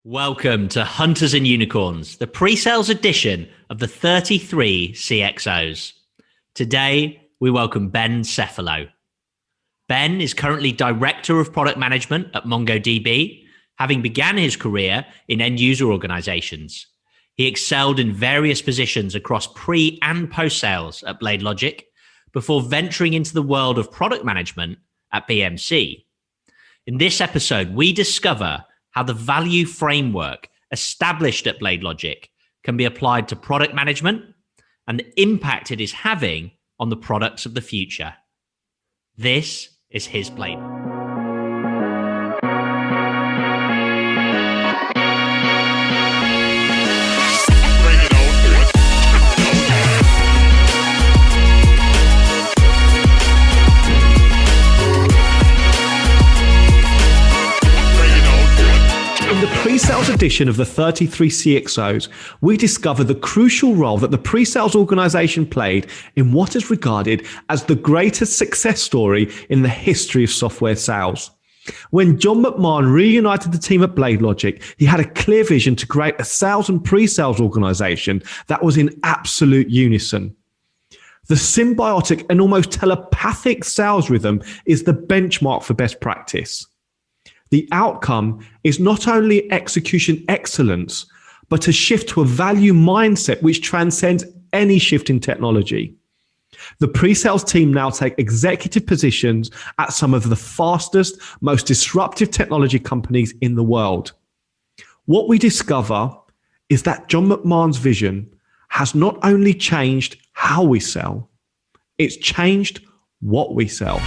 Welcome to Hunters and Unicorns, the pre-sales edition of the 33 CXOs. Today, we welcome Ben Cephalo. Ben is currently Director of Product Management at MongoDB, having began his career in end-user organizations. He excelled in various positions across pre- and post-sales at BladeLogic before venturing into the world of product management at BMC. In this episode, we discover how the value framework established at BladeLogic can be applied to product management and the impact it is having on the products of the future. This is his playbook. In the pre-sales edition of the 33 CXOs, we discover the crucial role that the pre-sales organization played in what is regarded as the greatest success story in the history of software sales. When John McMahon reunited the team at BladeLogic, he had a clear vision to create a sales and pre-sales organization that was in absolute unison. The symbiotic and almost telepathic sales rhythm is the benchmark for best practice. The outcome is not only execution excellence, but a shift to a value mindset which transcends any shift in technology. The pre-sales team now take executive positions at some of the fastest, most disruptive technology companies in the world. What we discover is that John McMahon's vision has not only changed how we sell, it's changed what we sell.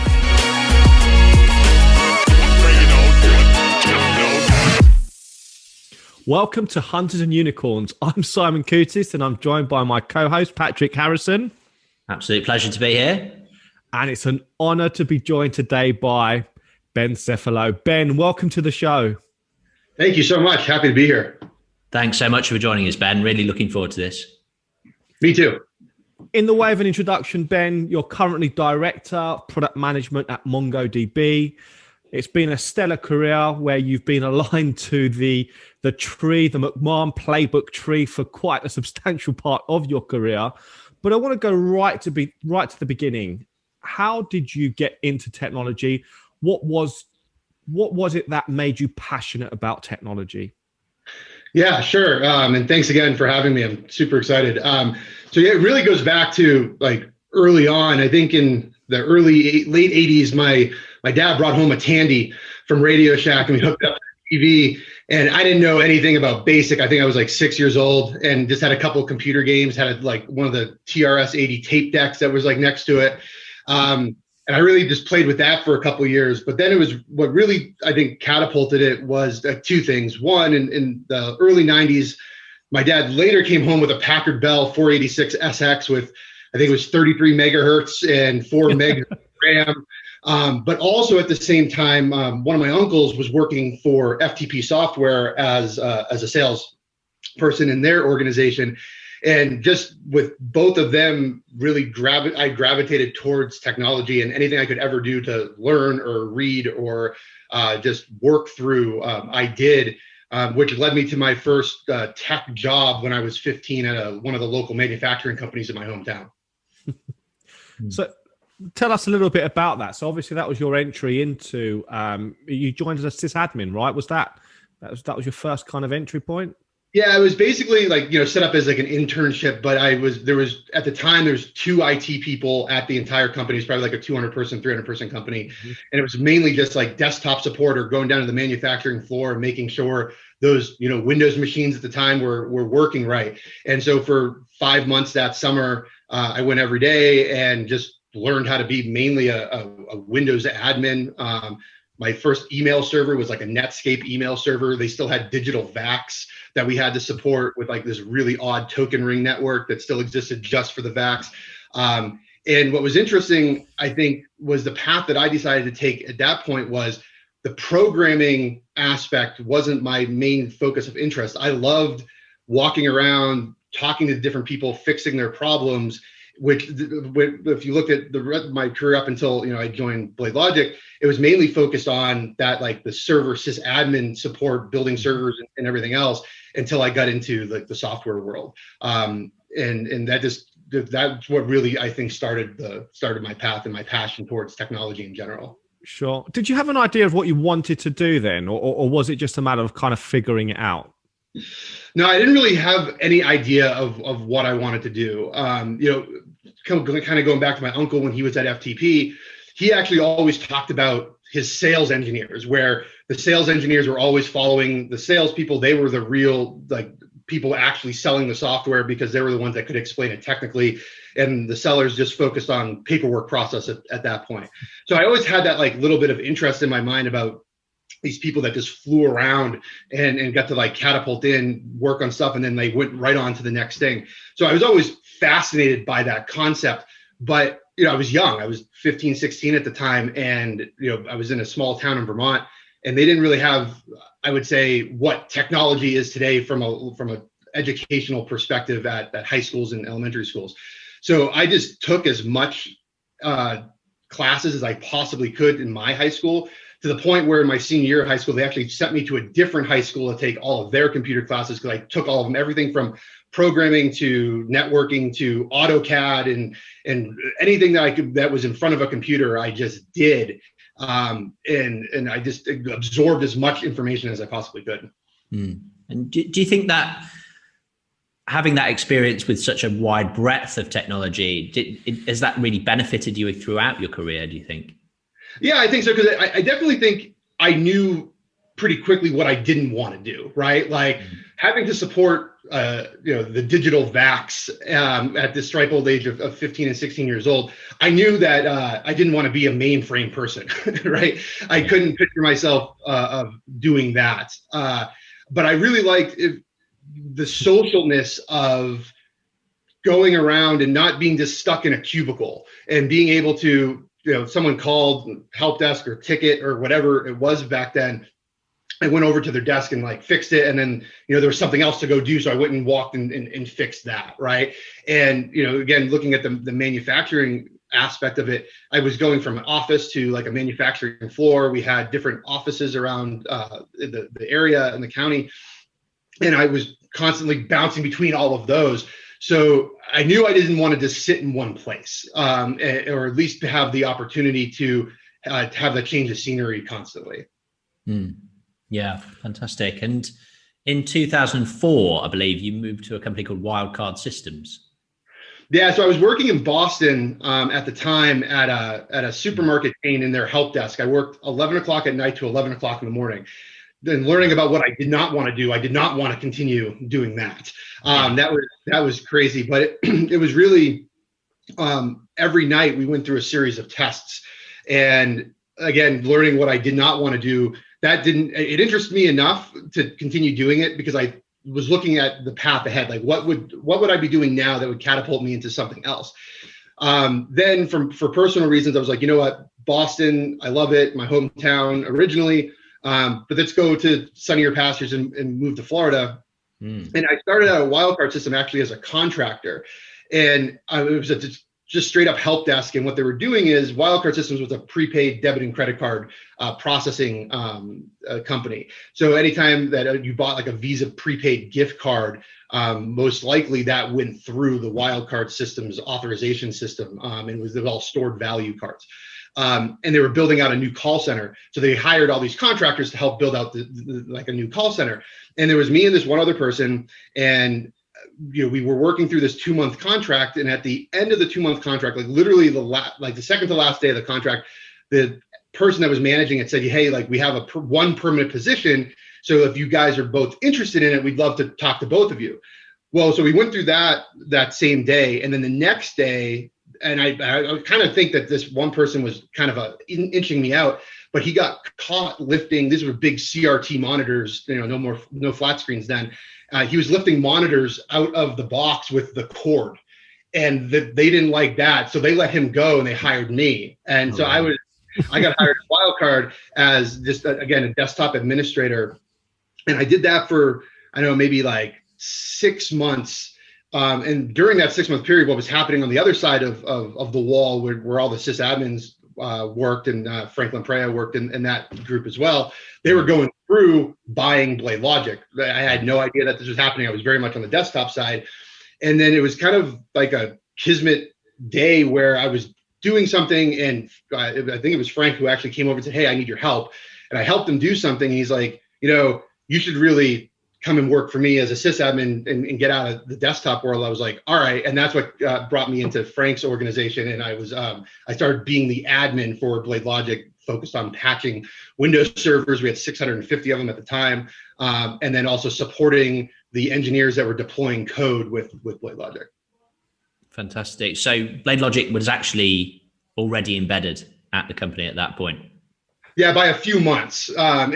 Welcome to Hunters and Unicorns. I'm Simon Kutis and I'm joined by my co-host, Patrick Harrison. Absolute pleasure to be here. And it's an honor to be joined today by Ben Cephalo. Ben, welcome to the show. Thank you so much. Happy to be here. Thanks so much for joining us, Ben. Really looking forward to this. Me too. In the way of an introduction, Ben, you're currently Director of Product Management at MongoDB. It's been a stellar career where you've been aligned to the tree, the McMahon playbook tree for quite a substantial part of your career. But I want to go right to the beginning. How did you get into technology? What was it that made you passionate about technology? Yeah, sure. And thanks again for having me. I'm super excited. So yeah, it really goes back to like early on. I think in the late 80s, my dad brought home a Tandy from Radio Shack and we hooked up to the TV. And I didn't know anything about BASIC. I think I was like 6 years old and just had a couple of computer games, had like one of the TRS-80 tape decks that was like next to it. And I really just played with that for a couple of years. But then it was what really, I think, catapulted it was two things. One, in the early 90s, my dad later came home with a Packard Bell 486 SX with, I think it was 33 megahertz and 4 meg RAM. But also at the same time, one of my uncles was working for FTP Software as a sales person in their organization. And just with both of them, really I gravitated towards technology, and anything I could ever do to learn or read or just work through, I did, which led me to my first tech job when I was 15 at one of the local manufacturing companies in my hometown. So tell us a little bit about that. So obviously that was your entry into, you joined as a sysadmin, right? That was your first kind of entry point? Yeah, it was basically like, set up as like an internship, but there was at the time, there's 2 IT people at the entire company. It's probably like a 200 person, 300 person company. Mm-hmm. And it was mainly just like desktop support or going down to the manufacturing floor and making sure those, Windows machines at the time were working right. And so for 5 months that summer, I went every day and just learned how to be mainly a Windows admin. My first email server was like a Netscape email server. They still had digital VAX that we had to support with like this really odd token ring network that still existed just for the VAX. And what was interesting, I think, was the path that I decided to take at that point was the programming aspect wasn't my main focus of interest. I loved walking around, talking to different people, fixing their problems. which if you look at my career up until, I joined BladeLogic, it was mainly focused on that, like the server sysadmin support, building servers and everything else, until I got into like the software world. And that's what really, I think, started my path and my passion towards technology in general. Sure. Did you have an idea of what you wanted to do then, or was it just a matter of kind of figuring it out? No, I didn't really have any idea of what I wanted to do. Kind of going back to my uncle when he was at FTP, he actually always talked about his sales engineers, where the sales engineers were always following the salespeople. They were the real people actually selling the software, because they were the ones that could explain it technically, and the sellers just focused on paperwork process at that point. So I always had that little bit of interest in my mind about these people that just flew around and got to catapult in, work on stuff, and then they went right on to the next thing. So I was always fascinated by that concept. But I was young. I was 15, 16 at the time, and I was in a small town in Vermont, and they didn't really have, I would say, what technology is today from a educational perspective at high schools and elementary schools. So I just took as much classes as I possibly could in my high school, to the point where in my senior year of high school, they actually sent me to a different high school to take all of their computer classes, because I took all of them, everything from programming to networking to AutoCAD and anything that was in front of a computer, I just did. And I just absorbed as much information as I possibly could. And do you think that having that experience with such a wide breadth of technology, has that really benefited you throughout your career, do you think? Yeah, I think so, because I definitely think I knew pretty quickly what I didn't want to do, right? Having to support, the digital VAX at this ripe old age of 15 and 16 years old, I knew that I didn't want to be a mainframe person, right? I couldn't picture myself doing that. But I really liked the socialness of going around and not being just stuck in a cubicle, and being able to, someone called help desk or ticket or whatever it was back then, I went over to their desk and fixed it. And then, there was something else to go do. So I went and walked and fixed that. Right. And, again, looking at the manufacturing aspect of it, I was going from an office to a manufacturing floor. We had different offices around the area and the county, and I was constantly bouncing between all of those. So I knew I didn't want to just sit in one place, or at least to have the opportunity to have the change of scenery constantly. Yeah, fantastic. And in 2004, I believe you moved to a company called Wildcard Systems. Yeah, so I was working in Boston at the time at a supermarket chain in their help desk. I worked 11 o'clock at night to 11 o'clock in the morning. Then learning about what I did not want to do. I did not want to continue doing that. That was crazy, but it was really every night we went through a series of tests, and again, learning what I did not want to do. It interested me enough to continue doing it, because I was looking at the path ahead. What would I be doing now that would catapult me into something else? Then for personal reasons, I was like, you know what, Boston, I love it, my hometown originally. But let's go to sunnier pastures and move to Florida. And I started out a Wildcard System actually as a contractor, and it was just straight up help desk. And what they were doing is Wildcard Systems was a prepaid debit and credit card processing company. So anytime that you bought a Visa prepaid gift card, most likely that went through the Wildcard Systems authorization system, and it was all stored value cards. And they were building out a new call center. So they hired all these contractors to help build out a new call center. And there was me and this one other person, and we were working through this 2-month contract. And at the end of the 2-month contract, literally the second to last day of the contract, the person that was managing it said, hey, we have one permanent position. So if you guys are both interested in it, we'd love to talk to both of you. Well, so we went through that same day. And then the next day, and I kind of think that this one person was kind of inching me out, but he got caught lifting. These were big CRT monitors, no flat screens then. He was lifting monitors out of the box with the cord, and they didn't like that. So they let him go and they hired me. And so I got hired at Wildcard as just, again, a desktop administrator. And I did that for, maybe 6 months. And during that 6-month period, what was happening on the other side of the wall, where all the sysadmins worked, and Franklin Prea worked in that group as well, they were going through buying BladeLogic. I had no idea that this was happening. I was very much on the desktop side. And then it was kind of like a kismet day where I was doing something, and I think it was Frank who actually came over and said, "Hey, I need your help." And I helped him do something. And he's like, you should really come and work for me as a sysadmin and get out of the desktop world. I was like, all right. And that's what brought me into Frank's organization. And I started being the admin for BladeLogic, focused on patching Windows servers. We had 650 of them at the time. And then also supporting the engineers that were deploying code with BladeLogic. Fantastic. So BladeLogic was actually already embedded at the company at that point. Yeah, by a few months. I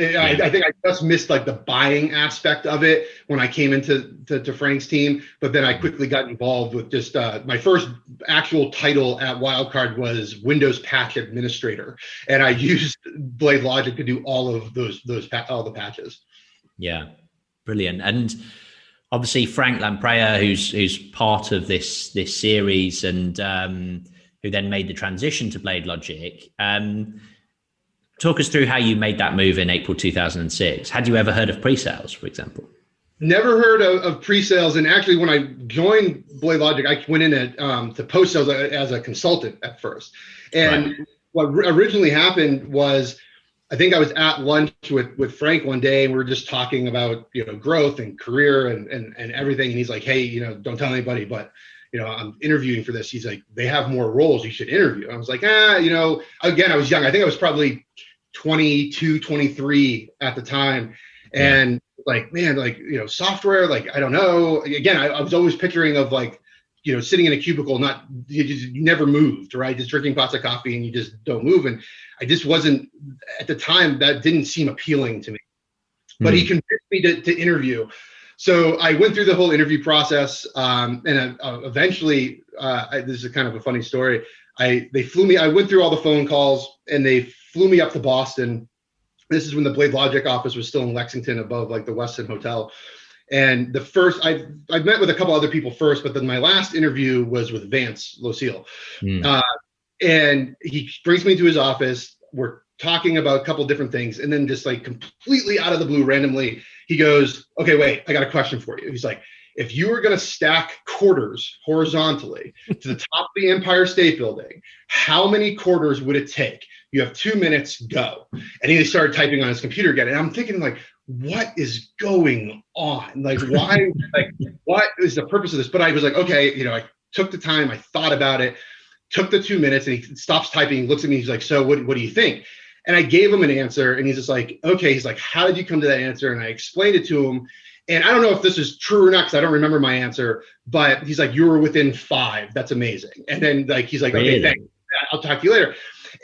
think I just missed like the buying aspect of it when I came into to Frank's team. But then I quickly got involved with just my first actual title at Wildcard was Windows Patch Administrator, and I used BladeLogic to do all of all the patches. Yeah, brilliant. And obviously Frank Lamprey, who's part of this series, and who then made the transition to BladeLogic. Talk us through how you made that move in April 2006. Had you ever heard of Presales, for example? Never heard of Presales. And actually, when I joined BladeLogic, I went in to post-sales as a consultant at first. And What originally happened was, I think I was at lunch with Frank one day, and we were just talking about growth and career and everything. And he's like, "Hey, don't tell anybody, but I'm interviewing for this." He's like, "They have more roles. You should interview." I was like, again, I was young. I think I was probably 22, 23 at the time. And like, man, like, software, like, I don't know. Again, I was always picturing of like, sitting in a cubicle, you never moved, right? Just drinking pots of coffee and you just don't move. And I just wasn't, at the time, that didn't seem appealing to me. But he convinced me to interview. So I went through the whole interview process, and eventually, this is kind of a funny story. They flew me. I went through all the phone calls, and they flew me up to Boston. This is when the BladeLogic office was still in Lexington, above like the Westin Hotel. And the first, I met with a couple other people first, but then my last interview was with Vance Lucille. And he brings me to his office. We're talking about a couple different things, and then just like completely out of the blue, randomly, he goes, "Okay, wait, I got a question for you." He's like, "If you were going to stack quarters horizontally to the top of the Empire State Building, how many quarters would it take? You have 2 minutes, go." And he started typing on his computer again. And I'm thinking, like, what is going on? Like, why, like, what is the purpose of this? But I was like, okay, I took the time, I thought about it, took the 2 minutes, and he stops typing, he looks at me, he's like, "So what do you think?" And I gave him an answer, and he's just like, "Okay." He's like, "How did you come to that answer?" And I explained it to him. And I don't know if this is true or not, because I don't remember my answer, but he's like, "You were within 5. That's amazing." And then like, he's like, "Okay, thanks. I'll talk to you later."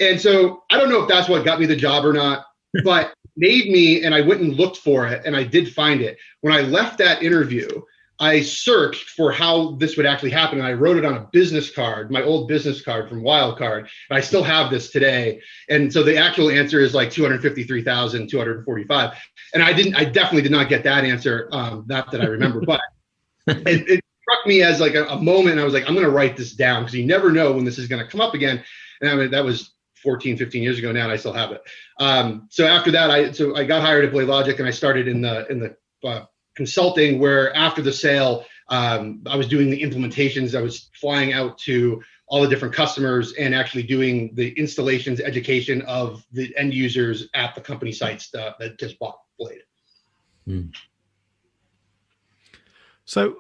And so I don't know if that's what got me the job or not, but made me, and I went and looked for it, and I did find it. When I left that interview, I searched for how this would actually happen, and I wrote it on a business card, my old business card from Wildcard, and I still have this today. And so the actual answer is like 253,245. And I definitely did not get that answer, not that I remember, but it struck me as like a moment, and I was like, I'm going to write this down, because you never know when this is going to come up again. And I mean, that was 14, 15 years ago now, and I still have it. So after that, I got hired at BladeLogic, and I started in the consulting, where after the sale, I was doing the implementations. I was flying out to all the different customers and actually doing the installations, education of the end users at the company sites that just bought Blade. So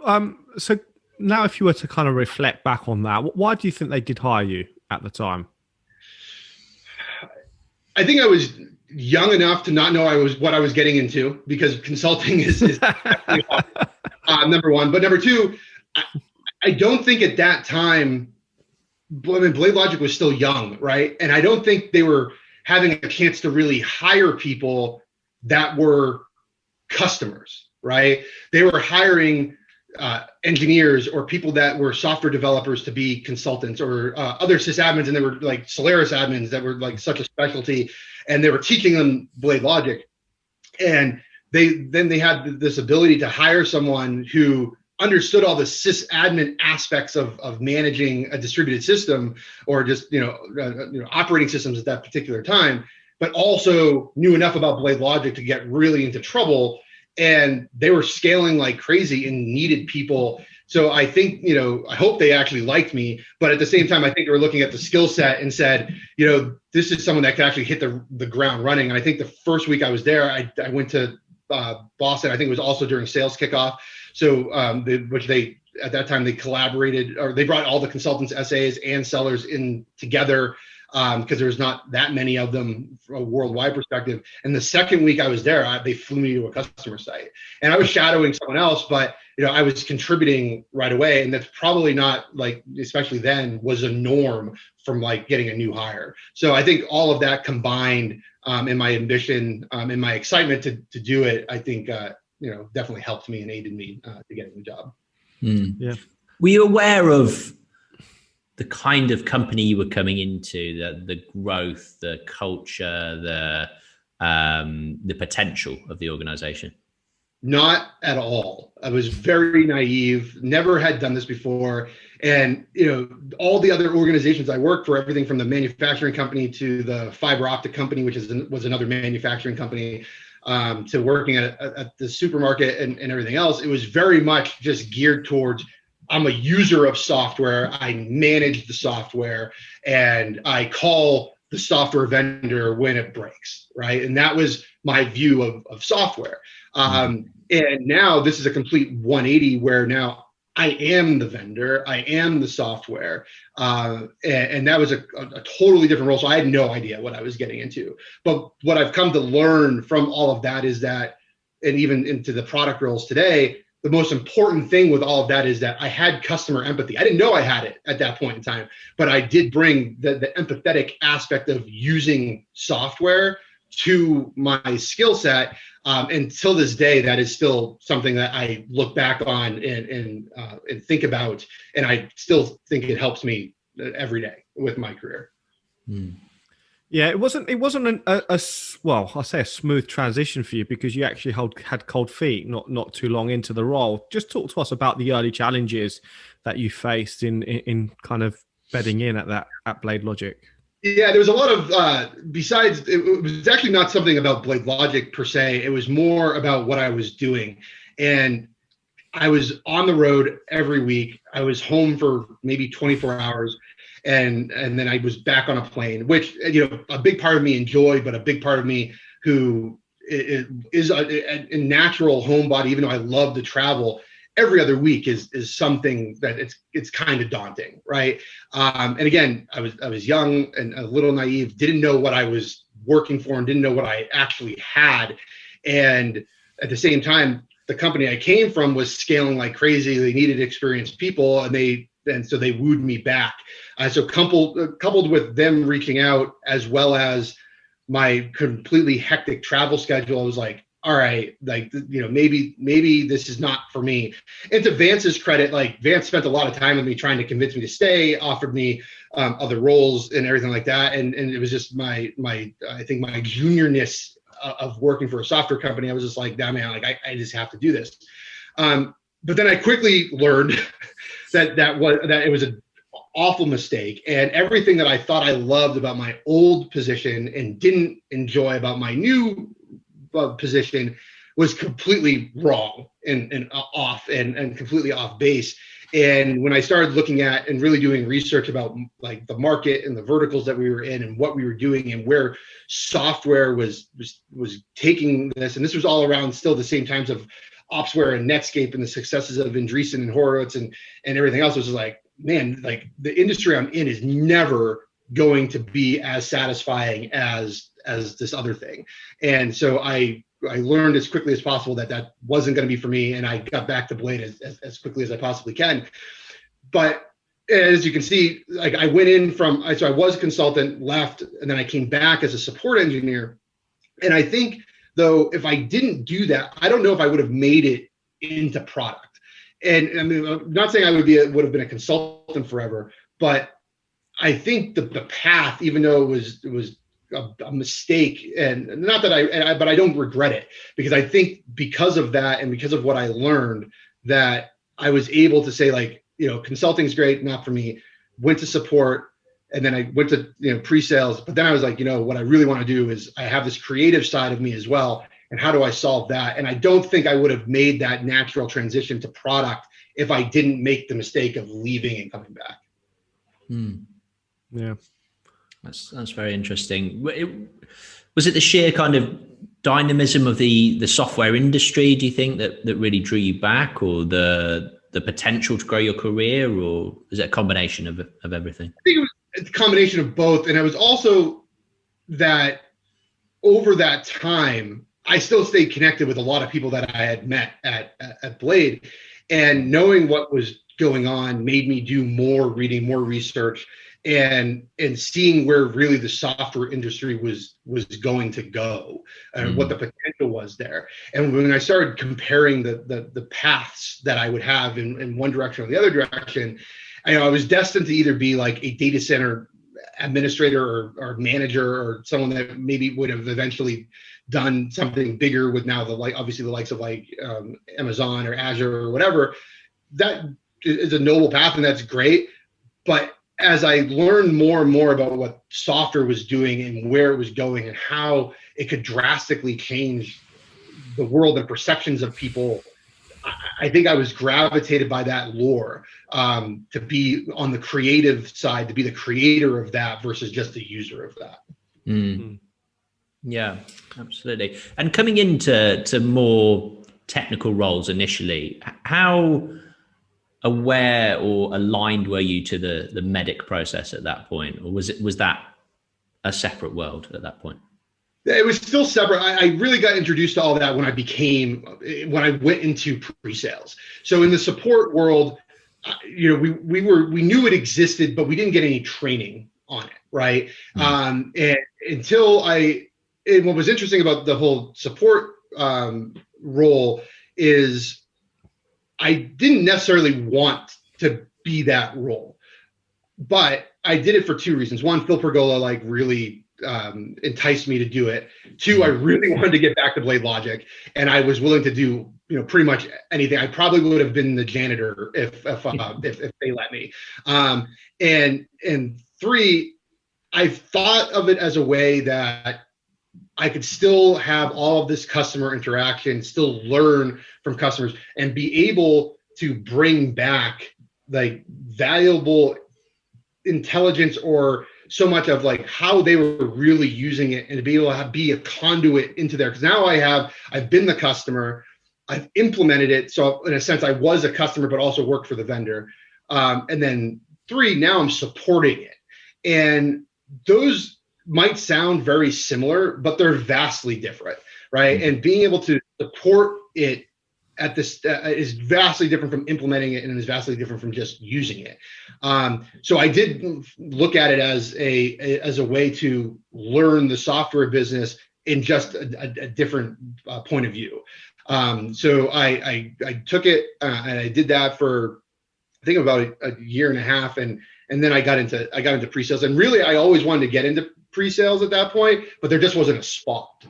now, if you were to kind of reflect back on that, why do you think they did hire you at the time? I think I was young enough to not know what I was getting into, because consulting is definitely hard, number one. But number two, I don't think at that time, I mean, BladeLogic was still young, right? And I don't think they were having a chance to really hire people that were customers, right? They were hiring engineers or people that were software developers to be consultants, or other sysadmins, and they were like Solaris admins that were like such a specialty, and they were teaching them BladeLogic. And they had this ability to hire someone who understood all the sysadmin aspects of managing a distributed system, or just operating systems at that particular time, but also knew enough about BladeLogic to get really into trouble. And they were scaling like crazy and needed people. So I think, I hope they actually liked me, but at the same time, I think they were looking at the skill set and said, this is someone that could actually hit the ground running. And I think the first week I was there, I went to Boston. I think it was also during sales kickoff. So at that time they collaborated, or they brought all the consultants, SAs, and sellers in together, because there's not that many of them from a worldwide perspective. And the second week I was there, they flew me to a customer site, and I was shadowing someone else, but I was contributing right away. And that's probably not, like, especially then, was a norm from like getting a new hire. So I think all of that combined, in my ambition, in my excitement to do it, I think, definitely helped me and aided me to get a new job. Yeah. Were you aware of the kind of company you were coming into, the growth, the culture, the potential of the organization? Not at all. I was very naive, never had done this before. And, all the other organizations I worked for, everything from the manufacturing company to the fiber optic company, which was another manufacturing company, to working at the supermarket and everything else, it was very much just geared towards, I'm a user of software, I manage the software, and I call the software vendor when it breaks, right? And that was my view of software. And now this is a complete 180, where now I am the vendor, I am the software, and that was a totally different role. So I had no idea what I was getting into. But what I've come to learn from all of that is that, and even into the product roles today, the most important thing with all of that is that I had customer empathy. I didn't know I had it at that point in time, but I did bring the empathetic aspect of using software to my skill set. And till this day, that is still something that I look back on and think about. And I still think it helps me every day with my career. Yeah, it wasn't well, I'll say a smooth transition for you, because you actually had cold feet not too long into the role. Just talk to us about the early challenges that you faced in kind of bedding in at BladeLogic. Yeah, there was a lot of, besides, it was actually not something about BladeLogic per se. It was more about what I was doing. And I was on the road every week. I was home for maybe 24 hours. And then I was back on a plane, which, a big part of me enjoyed, but a big part of me who is a natural homebody, even though I love to travel, every other week is something that it's kind of daunting, right? And again, I was young and a little naive, didn't know what I was working for and didn't know what I actually had. And at the same time, the company I came from was scaling like crazy. They needed experienced people, and so they wooed me back. So coupled with them reaching out, as well as my completely hectic travel schedule, I was like, all right, like, maybe this is not for me. And to Vance's credit, like, Vance spent a lot of time with me trying to convince me to stay, offered me other roles and everything like that. And it was just my I think my juniorness of working for a software company. I was just like, damn, man, like I just have to do this. But then I quickly learned that it was an awful mistake, and everything that I thought I loved about my old position and didn't enjoy about my new position was completely wrong and off and completely off base. And when I started looking at and really doing research about like the market and the verticals that we were in and what we were doing and where software was taking this, and this was all around still the same times of Opsware and Netscape and the successes of Andreessen and Horowitz and everything else, was just like, man, like the industry I'm in is never going to be as satisfying as this other thing. And so I learned as quickly as possible that wasn't going to be for me, and I got back to Blade as quickly as I possibly can. But as you can see, like I went in so I was a consultant, left, and then I came back as a support engineer. And I think, though, if I didn't do that, I don't know if I would have made it into product. And I mean, I'm not saying I would have been a consultant forever, but I think the path, even though it was a mistake, and not that but I don't regret it, because I think because of that and because of what I learned, that I was able to say like, consulting's great, not for me. Went to support, and then I went to pre-sales. But then I was like, what I really want to do is I have this creative side of me as well, and how do I solve that? And I don't think I would have made that natural transition to product if I didn't make the mistake of leaving and coming back. Yeah, that's very interesting. Was it the sheer kind of dynamism of the software industry, do you think, that really drew you back, or the potential to grow your career, or is it a combination of everything? I think it was a combination of both. And it was also that over that time, I still stayed connected with a lot of people that I had met at Blade, and knowing what was going on made me do more reading, more research, and seeing where really the software industry was going to go, and what the potential was there. And when I started comparing the paths that I would have in one direction or the other direction, I was destined to either be like a data center administrator or manager, or someone that maybe would have eventually done something bigger with now obviously the likes of like Amazon or Azure or whatever. That is a noble path, and that's great. But as I learned more and more about what software was doing and where it was going and how it could drastically change the world and perceptions of people, I think I was gravitated by that lore, to be on the creative side, to be the creator of that versus just the user of that. Yeah, absolutely. And coming into more technical roles initially, how aware or aligned were you to the medic process at that point, or was that a separate world at that point? It was still separate. I really got introduced to all that when I went into pre-sales. So in the support world, we knew it existed, but we didn't get any training on it, right? And what was interesting about the whole support role is I didn't necessarily want to be that role, but I did it for two reasons. One, Phil Pergola really enticed me to do it. Two, I really wanted to get back to BladeLogic, and I was willing to do pretty much anything. I probably would have been the janitor if they let me. And three, I thought of it as a way that I could still have all of this customer interaction, still learn from customers, and be able to bring back like valuable intelligence, or so much of like how they were really using it, and to be able to be a conduit into there. Because now I've been the customer, I've implemented it. So in a sense, I was a customer, but also worked for the vendor. And then three, now I'm supporting it. And those might sound very similar, but they're vastly different, right? And being able to support it at this is vastly different from implementing it, and is vastly different from just using it. So I did look at it as a way to learn the software business in just a different point of view. So I took it and I did that for I think about a year and a half, and then I got into pre-sales. And really, I always wanted to get into pre-sales at that point, but there just wasn't a spot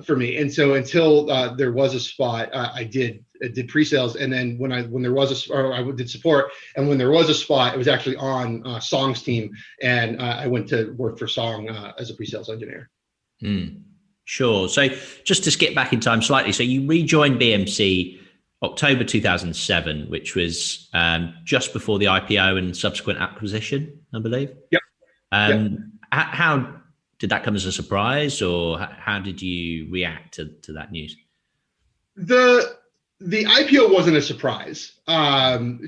for me. And so until there was a spot, I did pre-sales. And then when there was I did support, and when there was a spot, it was actually on Song's team, and I went to work for Song as a pre-sales engineer. Sure. So just to skip back in time slightly, so you rejoined BMC October 2007, which was just before the IPO and subsequent acquisition, I believe. Yep. How did that come as a surprise, or how did you react to that news? The IPO wasn't a surprise.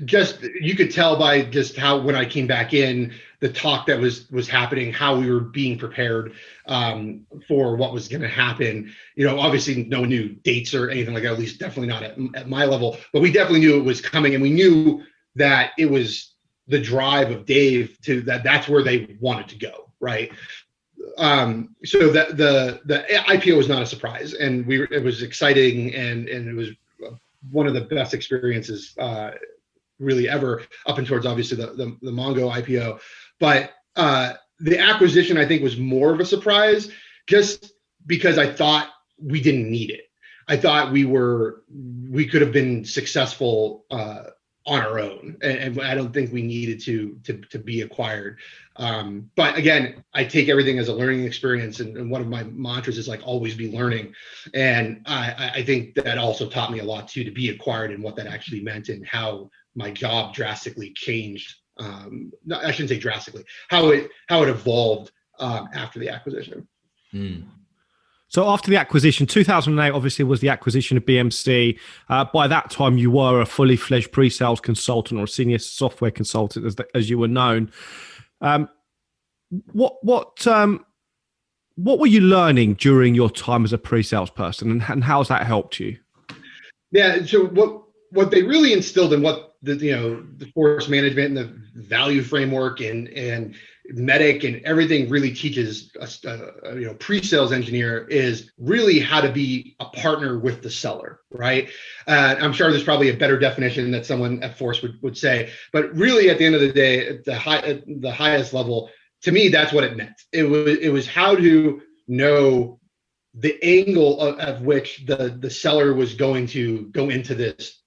Just you could tell by just how when I came back in, the talk that was happening, how we were being prepared for what was going to happen. Obviously no one knew dates or anything like that, at least definitely not at my level, but we definitely knew it was coming, and we knew that it was the drive of Dave to that's where they wanted to go, right? So that the IPO was not a surprise, and it was exciting, and it was one of the best experiences really ever, up and towards obviously the Mongo IPO. But the acquisition, I think, was more of a surprise, just because I thought we didn't need it. I thought we could have been successful on our own, and I don't think we needed to be acquired. But again, I take everything as a learning experience, and one of my mantras is like always be learning. And I think that also taught me a lot too, to be acquired and what that actually meant and how my job drastically changed. No, I shouldn't say drastically, how it evolved after the acquisition. Mm. So after the acquisition, 2008 obviously was the acquisition of BMC. By that time, you were a fully fledged pre-sales consultant or a senior software consultant, as you were known. What were you learning during your time as a pre-sales person, and how has that helped you? Yeah. So what they really instilled in what the force management and the value framework and Medic and everything really teaches us, pre-sales engineer is really how to be a partner with the seller, right? I'm sure there's probably a better definition that someone at Force would say, but really at the end of the day, at the highest level, to me, that's what it meant. It was how to know the angle of which the seller was going to go into this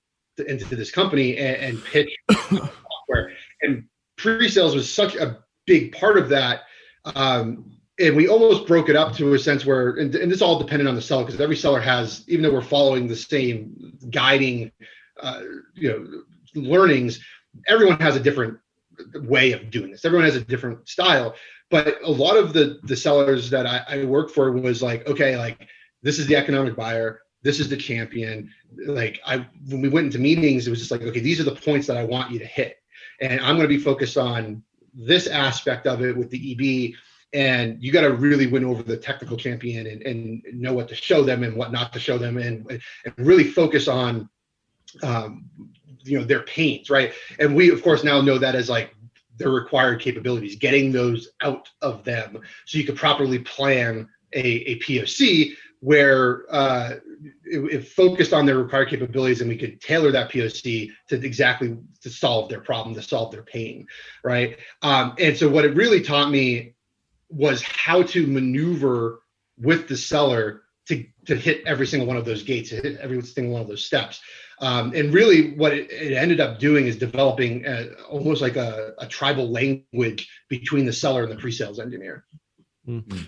company and pitch software. And pre-sales was such a big part of that. And we almost broke it up to a sense where, and this all depended on the seller, because every seller has, even though we're following the same guiding, learnings, everyone has a different way of doing this. Everyone has a different style. But a lot of the sellers that I worked for was like, okay, like this is the economic buyer. This is the champion. Like when we went into meetings, it was just like, okay, these are the points that I want you to hit. And I'm going to be focused on this aspect of it with the EB, and you got to really win over the technical champion and know what to show them and what not to show them, and really focus on their pains, right? And we of course now know that as like their required capabilities, getting those out of them so you could properly plan a POC where it focused on their required capabilities, and we could tailor that POC to solve their problem, to solve their pain, right? And so what it really taught me was how to maneuver with the seller to hit every single one of those gates, to hit every single one of those steps. And really what it ended up doing is developing almost like a tribal language between the seller and the pre-sales engineer. Mm-hmm.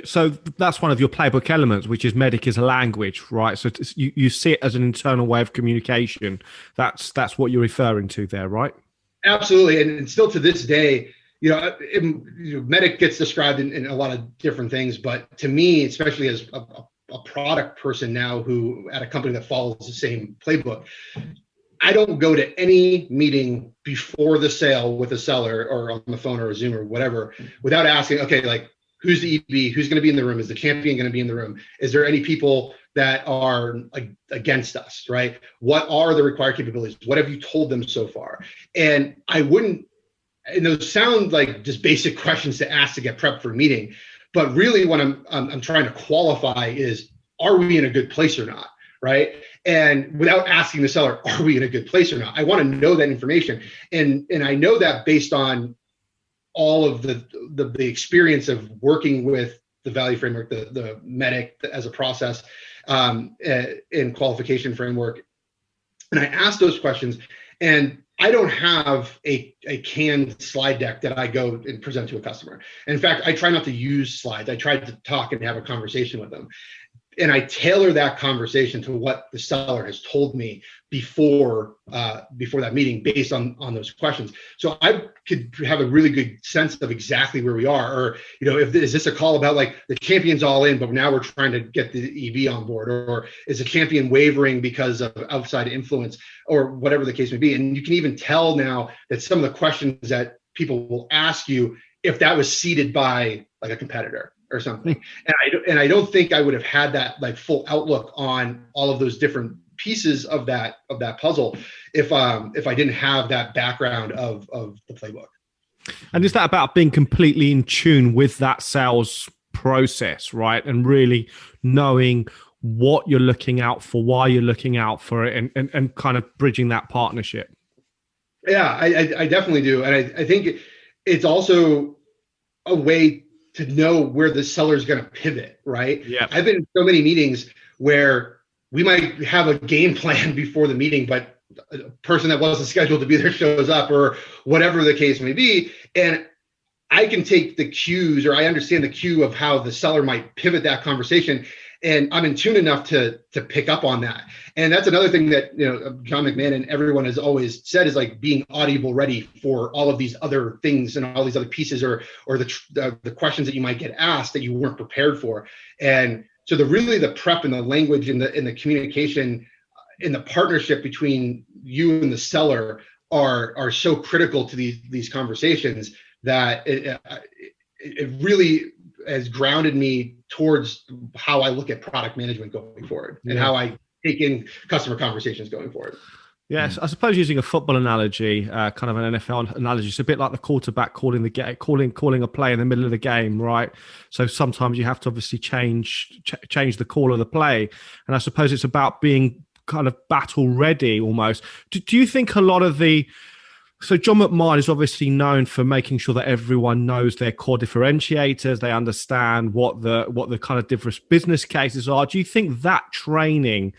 So that's one of your playbook elements, which is Medic is a language, right? So you see it as an internal way of communication. That's what you're referring to there, right? Absolutely. And still to this day, Medic gets described in a lot of different things. But to me, especially as a product person now who at a company that follows the same playbook, I don't go to any meeting before the sale with a seller or on the phone or a Zoom or whatever without asking, okay, like, who's the EB? Who's going to be in the room? Is the champion going to be in the room? Is there any people that are against us, right? What are the required capabilities? What have you told them so far? And those sound like just basic questions to ask to get prepped for a meeting. But really what I'm trying to qualify is, are we in a good place or not, right? And without asking the seller, are we in a good place or not? I want to know that information. And I know that based on all of the experience of working with the value framework, the Medic as a process in qualification framework. And I ask those questions, and I don't have a canned slide deck that I go and present to a customer. And in fact, I try not to use slides. I try to talk and have a conversation with them. And I tailor that conversation to what the seller has told me before that meeting based on those questions. So I could have a really good sense of exactly where we are, or, is this a call about like the champion's all in, but now we're trying to get the EB on board, or is the champion wavering because of outside influence, or whatever the case may be. And you can even tell now that some of the questions that people will ask you, if that was seeded by like a competitor or something. And I don't think I would have had that like full outlook on all of those different pieces of that puzzle if I didn't have that background of the playbook. And is that about being completely in tune with that sales process, right? And really knowing what you're looking out for, why you're looking out for it, and kind of bridging that partnership? Yeah, I definitely do. And I think it's also a way to know where the seller is going to pivot, right? Yeah. I've been in so many meetings where we might have a game plan before the meeting, but a person that wasn't scheduled to be there shows up, or whatever the case may be. And I can take the cues, or I understand the cue of how the seller might pivot that conversation, and I'm in tune enough to pick up on that. And that's another thing that, John McMahon and everyone has always said, is like being audible ready for all of these other things and all these other pieces, or the questions that you might get asked that you weren't prepared for. And so the prep and the language and the communication and the partnership between you and the seller are so critical to these conversations, that it really has grounded me towards how I look at product management going forward, and how I take in customer conversations going forward. Yes, I suppose using a football analogy, kind of an NFL analogy, it's a bit like the quarterback calling a play in the middle of the game, right? So sometimes you have to obviously change the call of the play, and I suppose it's about being kind of battle ready almost. Do you think a lot of so John McMahon is obviously known for making sure that everyone knows their core differentiators, they understand what the kind of different business cases are. Do you think that training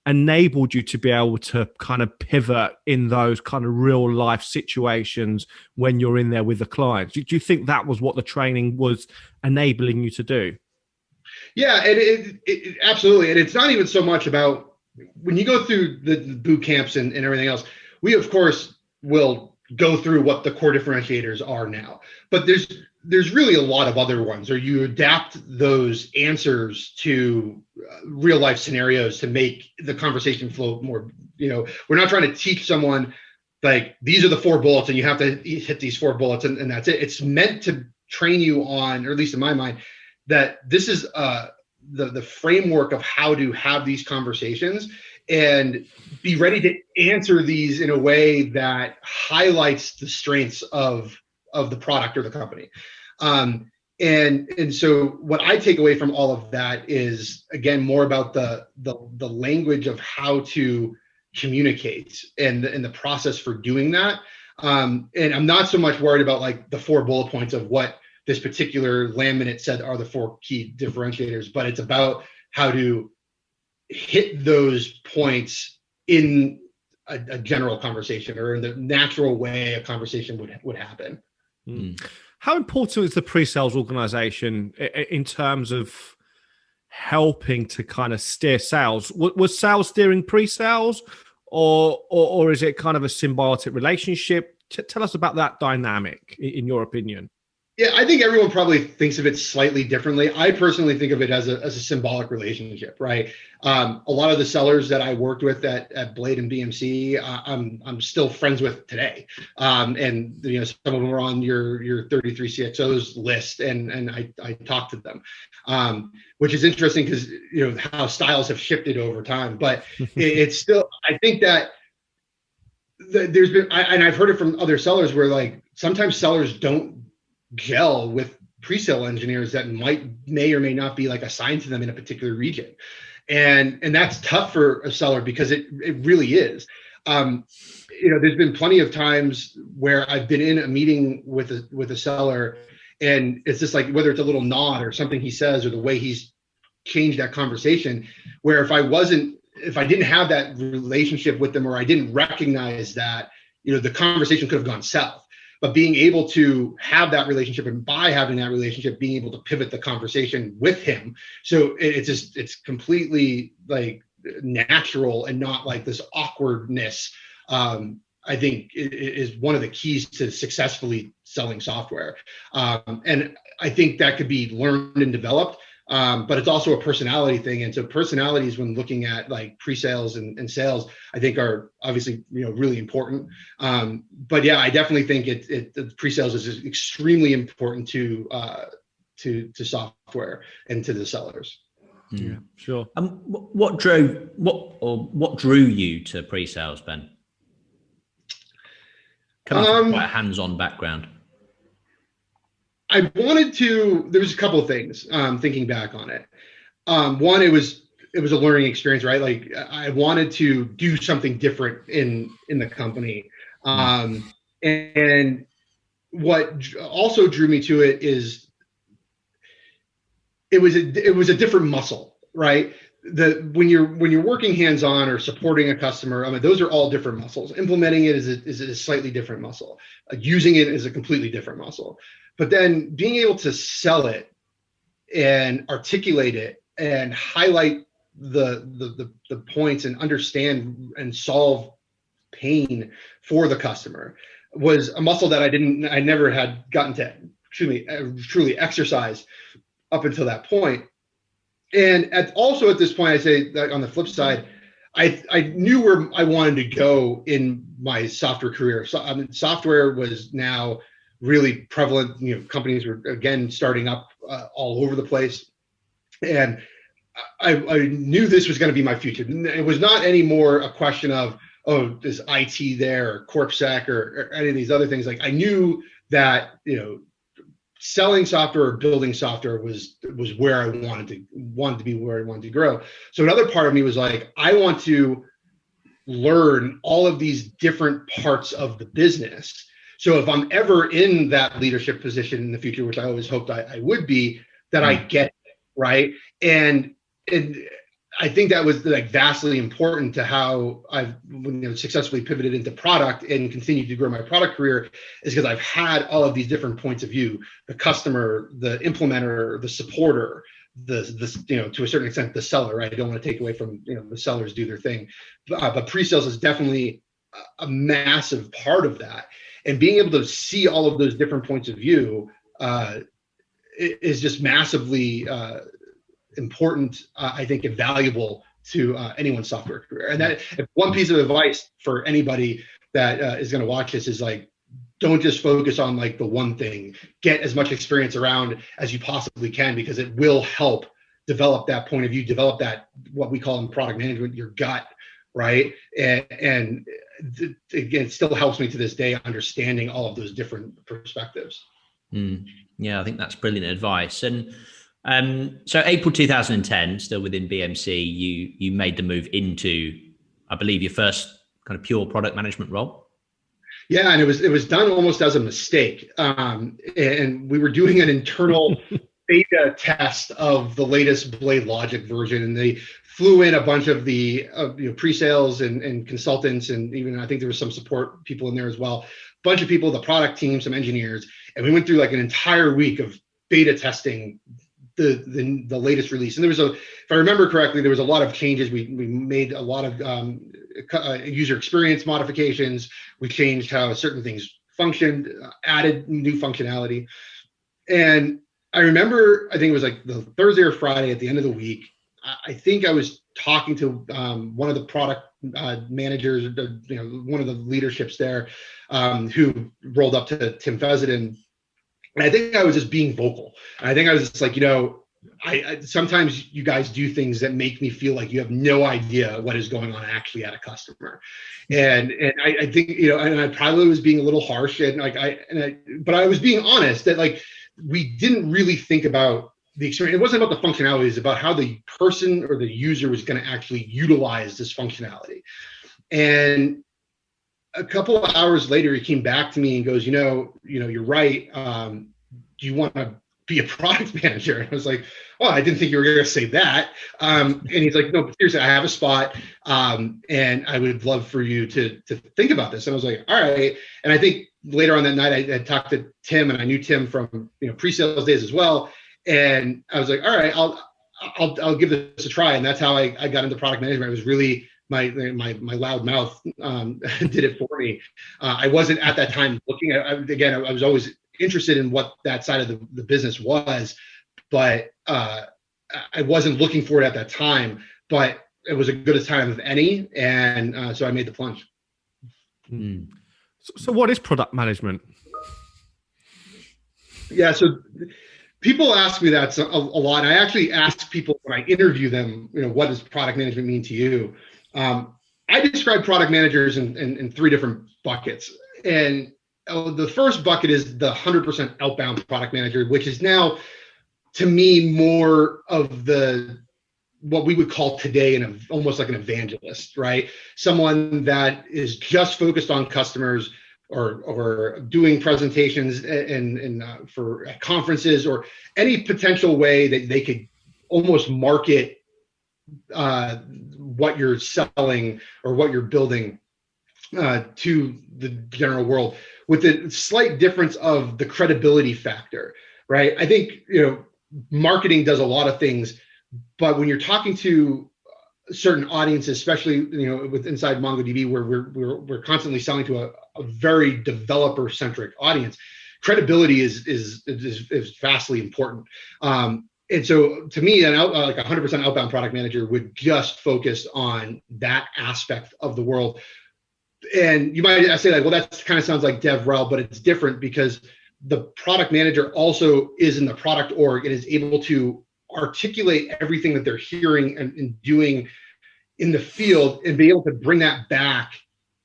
enabled you to be able to kind of pivot in those kind of real life situations when you're in there with the clients? Do you think that was what the training was enabling you to do? Yeah, and it absolutely. And it's not even so much about when you go through the boot camps and everything else. We, of course, will go through what the core differentiators are now, but there's really a lot of other ones, or you adapt those answers to real life scenarios to make the conversation flow more. We're not trying to teach someone like these are the 4 bullets and you have to hit these 4 bullets and that's it. It's meant to train you on, or at least in my mind, that this is the framework of how to have these conversations and be ready to answer these in a way that highlights the strengths of the product or the company. And so what I take away from all of that is, again, more about the language of how to communicate and the process for doing that. And I'm not so much worried about like the 4 bullet points of what this particular laminate said are the 4 key differentiators, but it's about how to hit those points in a general conversation, or in the natural way a conversation would happen. How important is the pre-sales organization in terms of helping to kind of steer sales? Was sales steering pre-sales, or is it kind of a symbiotic relationship? Tell us about that dynamic, in your opinion. Yeah, I think everyone probably thinks of it slightly differently. I personally think of it as a symbolic relationship, right? A lot of the sellers that I worked with at Blade and BMC, I'm still friends with today, and some of them are on your 33 CXOs list, and I talk to them, which is interesting because how styles have shifted over time. But it's still, I think that there's been, and I've heard it from other sellers where like sometimes sellers don't gel with pre-sale engineers that may or may not be like assigned to them in a particular region, and that's tough for a seller because it really is. There's been plenty of times where I've been in a meeting with a seller, and it's just like, whether it's a little nod or something he says or the way he's changed that conversation, where if I didn't have that relationship with them, or I didn't recognize that, the conversation could have gone south. But being able to have that relationship, and by having that relationship, being able to pivot the conversation with him, so it's completely like natural and not like this awkwardness. I think it is one of the keys to successfully selling software, and I think that could be learned and developed. But it's also a personality thing. And so personalities, when looking at like pre-sales and sales, I think are obviously, really important. But yeah, I definitely think the pre-sales is extremely important to software and to the sellers. Yeah, sure. What drew you to pre-sales, Ben? Coming from quite a hands-on background. I wanted to, there was a couple of things, thinking back on it. One, it was a learning experience, right? Like I wanted to do something different in the company. And what also drew me to it is it was a different muscle, right? when you're working hands-on or supporting a customer, I mean, those are all different muscles. Implementing it is a slightly different muscle. Using it is a completely different muscle. But then being able to sell it and articulate it and highlight the points and understand and solve pain for the customer was a muscle that I never had gotten to truly exercise up until that point. And also at this point, I say that on the flip side, I knew where I wanted to go in my software career. So software was now really prevalent. Companies were again starting up all over the place, and I knew this was going to be my future. It was not anymore a question of, oh, is IT there or CorpSec or any of these other things. Like I knew that selling software or building software was where I wanted to be, where I wanted to grow. So another part of me was like, I want to learn all of these different parts of the business. So if I'm ever in that leadership position in the future, which I always hoped I would be, that I get it, right? And I think that was like vastly important to how I've successfully pivoted into product and continued to grow my product career, is because I've had all of these different points of view: the customer, the implementer, the supporter, the to a certain extent the seller. Right? I don't want to take away from the sellers do their thing, but pre-sales is definitely a massive part of that. And being able to see all of those different points of view is just massively important, I think, and valuable to anyone's software career. And that one piece of advice for anybody that is going to watch this is like, don't just focus on like the one thing. Get as much experience around as you possibly can, because it will help develop that point of view, develop that, what we call in product management, your gut, right? And again, it still helps me to this day understanding all of those different perspectives. Yeah, I think that's brilliant advice. And so April 2010, still within BMC, you made the move into, I believe, your first kind of pure product management role. Yeah, and it was done almost as a mistake. And we were doing an internal beta test of the latest BladeLogic version, and they flew in a bunch of the pre-sales and consultants, and even I think there was some support people in there as well. A bunch of people, the product team, some engineers, and we went through like an entire week of beta testing the latest release. And there was if I remember correctly, there was a lot of changes. We made a lot of user experience modifications. We changed how certain things functioned, added new functionality. And I remember, I think it was like the Thursday or Friday at the end of the week, I think I was talking to one of the product managers, one of the leaderships there, who rolled up to Tim Fezenden. And I think I was just being vocal. And I think I was just like, I sometimes you guys do things that make me feel like you have no idea what is going on actually at a customer. And I think, and I probably was being a little harsh, and but I was being honest that like, we didn't really think about the experience. It wasn't about the functionality. It was about how the person or the user was going to actually utilize this functionality. And a couple of hours later, he came back to me and goes, you're right. Do you want to be a product manager? And I was like, oh, I didn't think you were going to say that. And he's like, no, but seriously, I have a spot, and I would love for you to think about this. And I was like, all right. And I think later on that night, I talked to Tim, and I knew Tim from pre-sales days as well. And I was like, all right, I'll give this a try. And that's how I got into product management. It was really my loud mouth did it for me. I wasn't at that time looking at, I was always interested in what that side of the business was, but I wasn't looking for it at that time, but it was as good a time of any. And so I made the plunge. So what is product management? Yeah, so people ask me that a lot. I actually ask people when I interview them, what does product management mean to you? I describe product managers in three different buckets. And the first bucket is the 100% outbound product manager, which is now, to me, more of what we would call today almost like an evangelist, right? Someone that is just focused on customers, or doing presentations and for conferences, or any potential way that they could almost market what you're selling or what you're building to the general world, with the slight difference of the credibility factor, right? I think, marketing does a lot of things, but when you're talking to certain audiences, especially, with inside MongoDB, where we're constantly selling to a very developer-centric audience, credibility is vastly important. And so to me, like 100% outbound product manager would just focus on that aspect of the world. And you might say like, well, that kind of sounds like DevRel, but it's different because the product manager also is in the product org and is able to articulate everything that they're hearing and doing in the field and be able to bring that back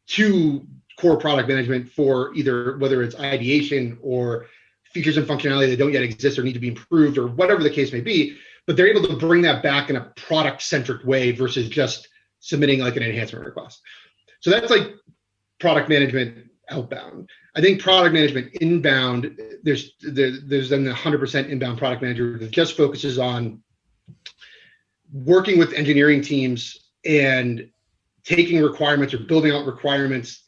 to core product management for either whether it's ideation or features and functionality that don't yet exist or need to be improved or whatever the case may be. But they're able to bring that back in a product-centric way versus just submitting like an enhancement request. So that's like product management outbound. I think product management inbound, there's then the 100% inbound product manager that just focuses on working with engineering teams and taking requirements or building out requirements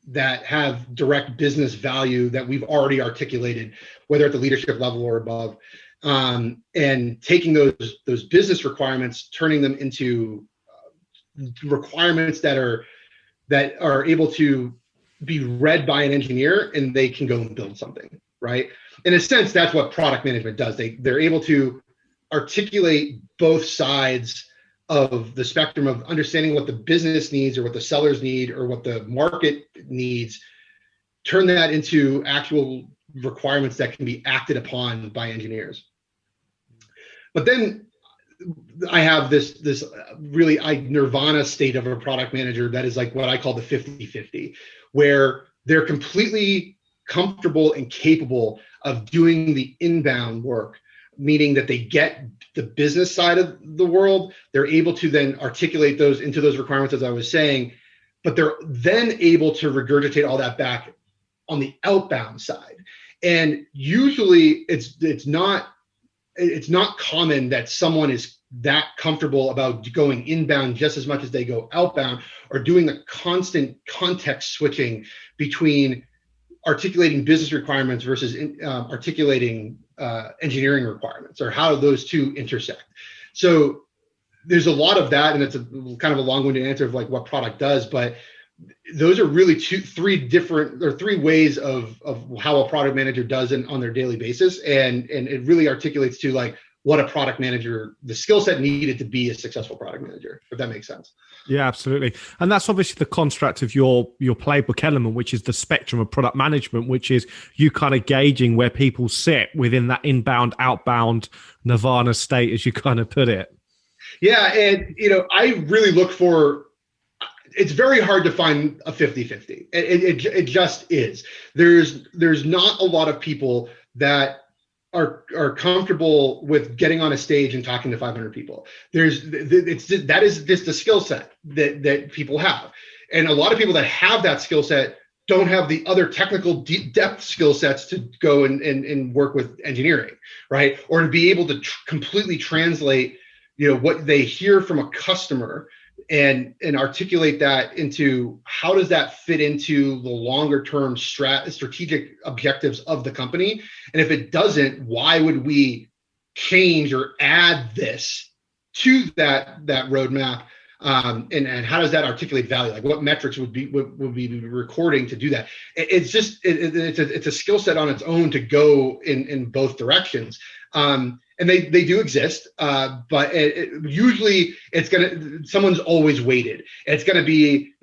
that have direct business value that we've already articulated, whether at the leadership level or above, and taking those business requirements, turning them into requirements that are able to be read by an engineer, and they can go and build something, right? In a sense, that's what product management does. They're able to articulate both sides of the spectrum of understanding what the business needs or what the sellers need or what the market needs, turn that into actual requirements that can be acted upon by engineers. But then I have this really nirvana state of a product manager that is like what I call the 50-50, where they're completely comfortable and capable of doing the inbound work, meaning that they get the business side of the world. They're able to then articulate those into those requirements, as I was saying, but they're then able to regurgitate all that back on the outbound side. And usually it's not common that someone is that comfortable about going inbound just as much as they go outbound, or doing the constant context switching between articulating business requirements versus articulating engineering requirements, or how those two intersect. So there's a lot of that, and it's a kind of a long-winded answer of like what product does, but those are really three ways of how a product manager does it on their daily basis, and it really articulates to like what a product manager, the skill set needed to be a successful product manager, if that makes sense. Yeah, absolutely. And that's obviously the construct of your playbook element, which is the spectrum of product management, which is you kind of gauging where people sit within that inbound, outbound nirvana state, as you kind of put it. Yeah. And, I really look for, it's very hard to find a 50-50. It just is. There's not a lot of people that are comfortable with getting on a stage and talking to 500 people. That is just the skill set that people have. And a lot of people that have that skill set don't have the other technical depth skill sets to go and work with engineering, right? Or to be able to completely translate, what they hear from a customer and articulate that into how does that fit into the longer term strategic objectives of the company. And if it doesn't, why would we change or add this to that roadmap? And how does that articulate value? Like what metrics would we be recording to do that? It's just, it's a skill set on its own to go in both directions. And they do exist, but usually someone's always weighted. It's going to be,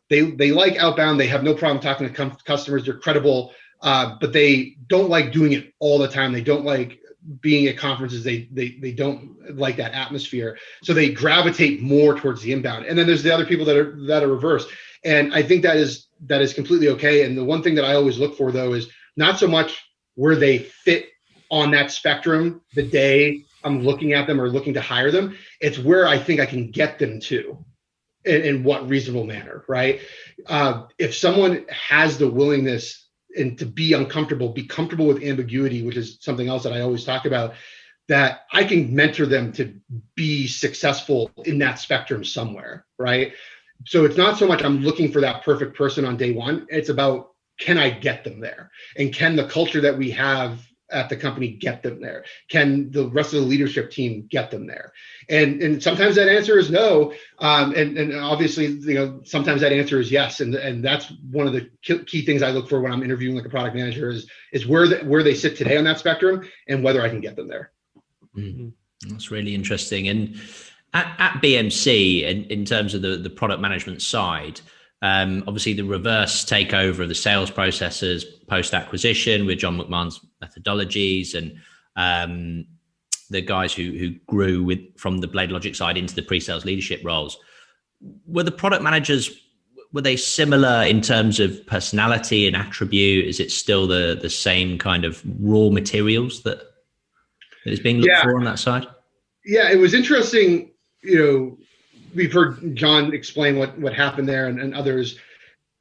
they like outbound. They have no problem talking to customers. They're credible, but they don't like doing it all the time. They don't like being at conferences. They don't like that atmosphere. So they gravitate more towards the inbound. And then there's the other people that are reverse. And I think that is completely okay. And the one thing that I always look for though is not so much where they fit on that spectrum the day I'm looking at them or looking to hire them. It's where I think I can get them to in what reasonable manner, right? If someone has the willingness and to be comfortable with ambiguity, which is something else that I always talk about, that I can mentor them to be successful in that spectrum somewhere, right? So it's not so much I'm looking for that perfect person on day one. It's about, can I get them there? And can the culture that we have at the company get them there? Can the rest of the leadership team get them there? And sometimes that answer is no. And obviously, sometimes that answer is yes. And that's one of the key things I look for when I'm interviewing like a product manager is where they sit today on that spectrum and whether I can get them there. Mm. That's really interesting. And at BMC, in terms of the product management side, obviously the reverse takeover of the sales processes post-acquisition with John McMahon's methodologies and the guys who grew from the BladeLogic side into the pre-sales leadership roles. Were the product managers, were they similar in terms of personality and attribute? Is it still the same kind of raw materials that is being looked for on that side? Yeah, it was interesting. We've heard John explain what happened there and others.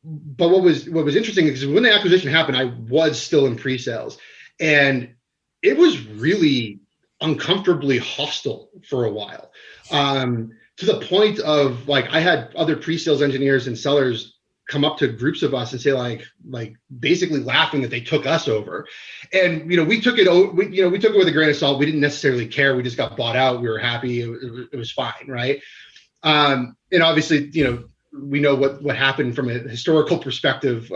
But what was interesting is when the acquisition happened, I was still in pre-sales, and it was really uncomfortably hostile for a while, to the point of like I had other pre-sales engineers and sellers come up to groups of us and say like basically laughing that they took us over. And, we took it with a grain of salt. We didn't necessarily care. We just got bought out. We were happy. It was fine. Right. And obviously, we know what happened from a historical perspective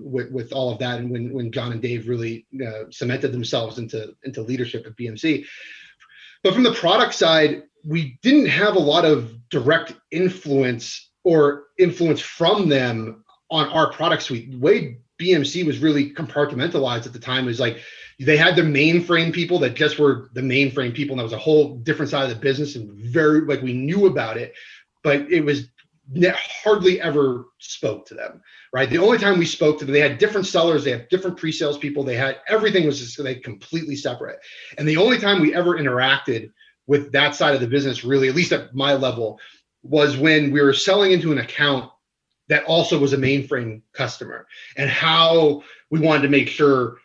with all of that. And when John and Dave really cemented themselves into leadership at BMC. But from the product side, we didn't have a lot of direct influence from them on our product suite. The way BMC was really compartmentalized at the time was like they had the mainframe people that just were the mainframe people, and that was a whole different side of the business, and very like we knew about it, but it was hardly ever spoke to them, right? The only time we spoke to them, they had different sellers, they had different pre-sales people, they had everything was just like completely separate. And the only time we ever interacted with that side of the business, really, at least at my level, was when we were selling into an account that also was a mainframe customer, and how we wanted to make sure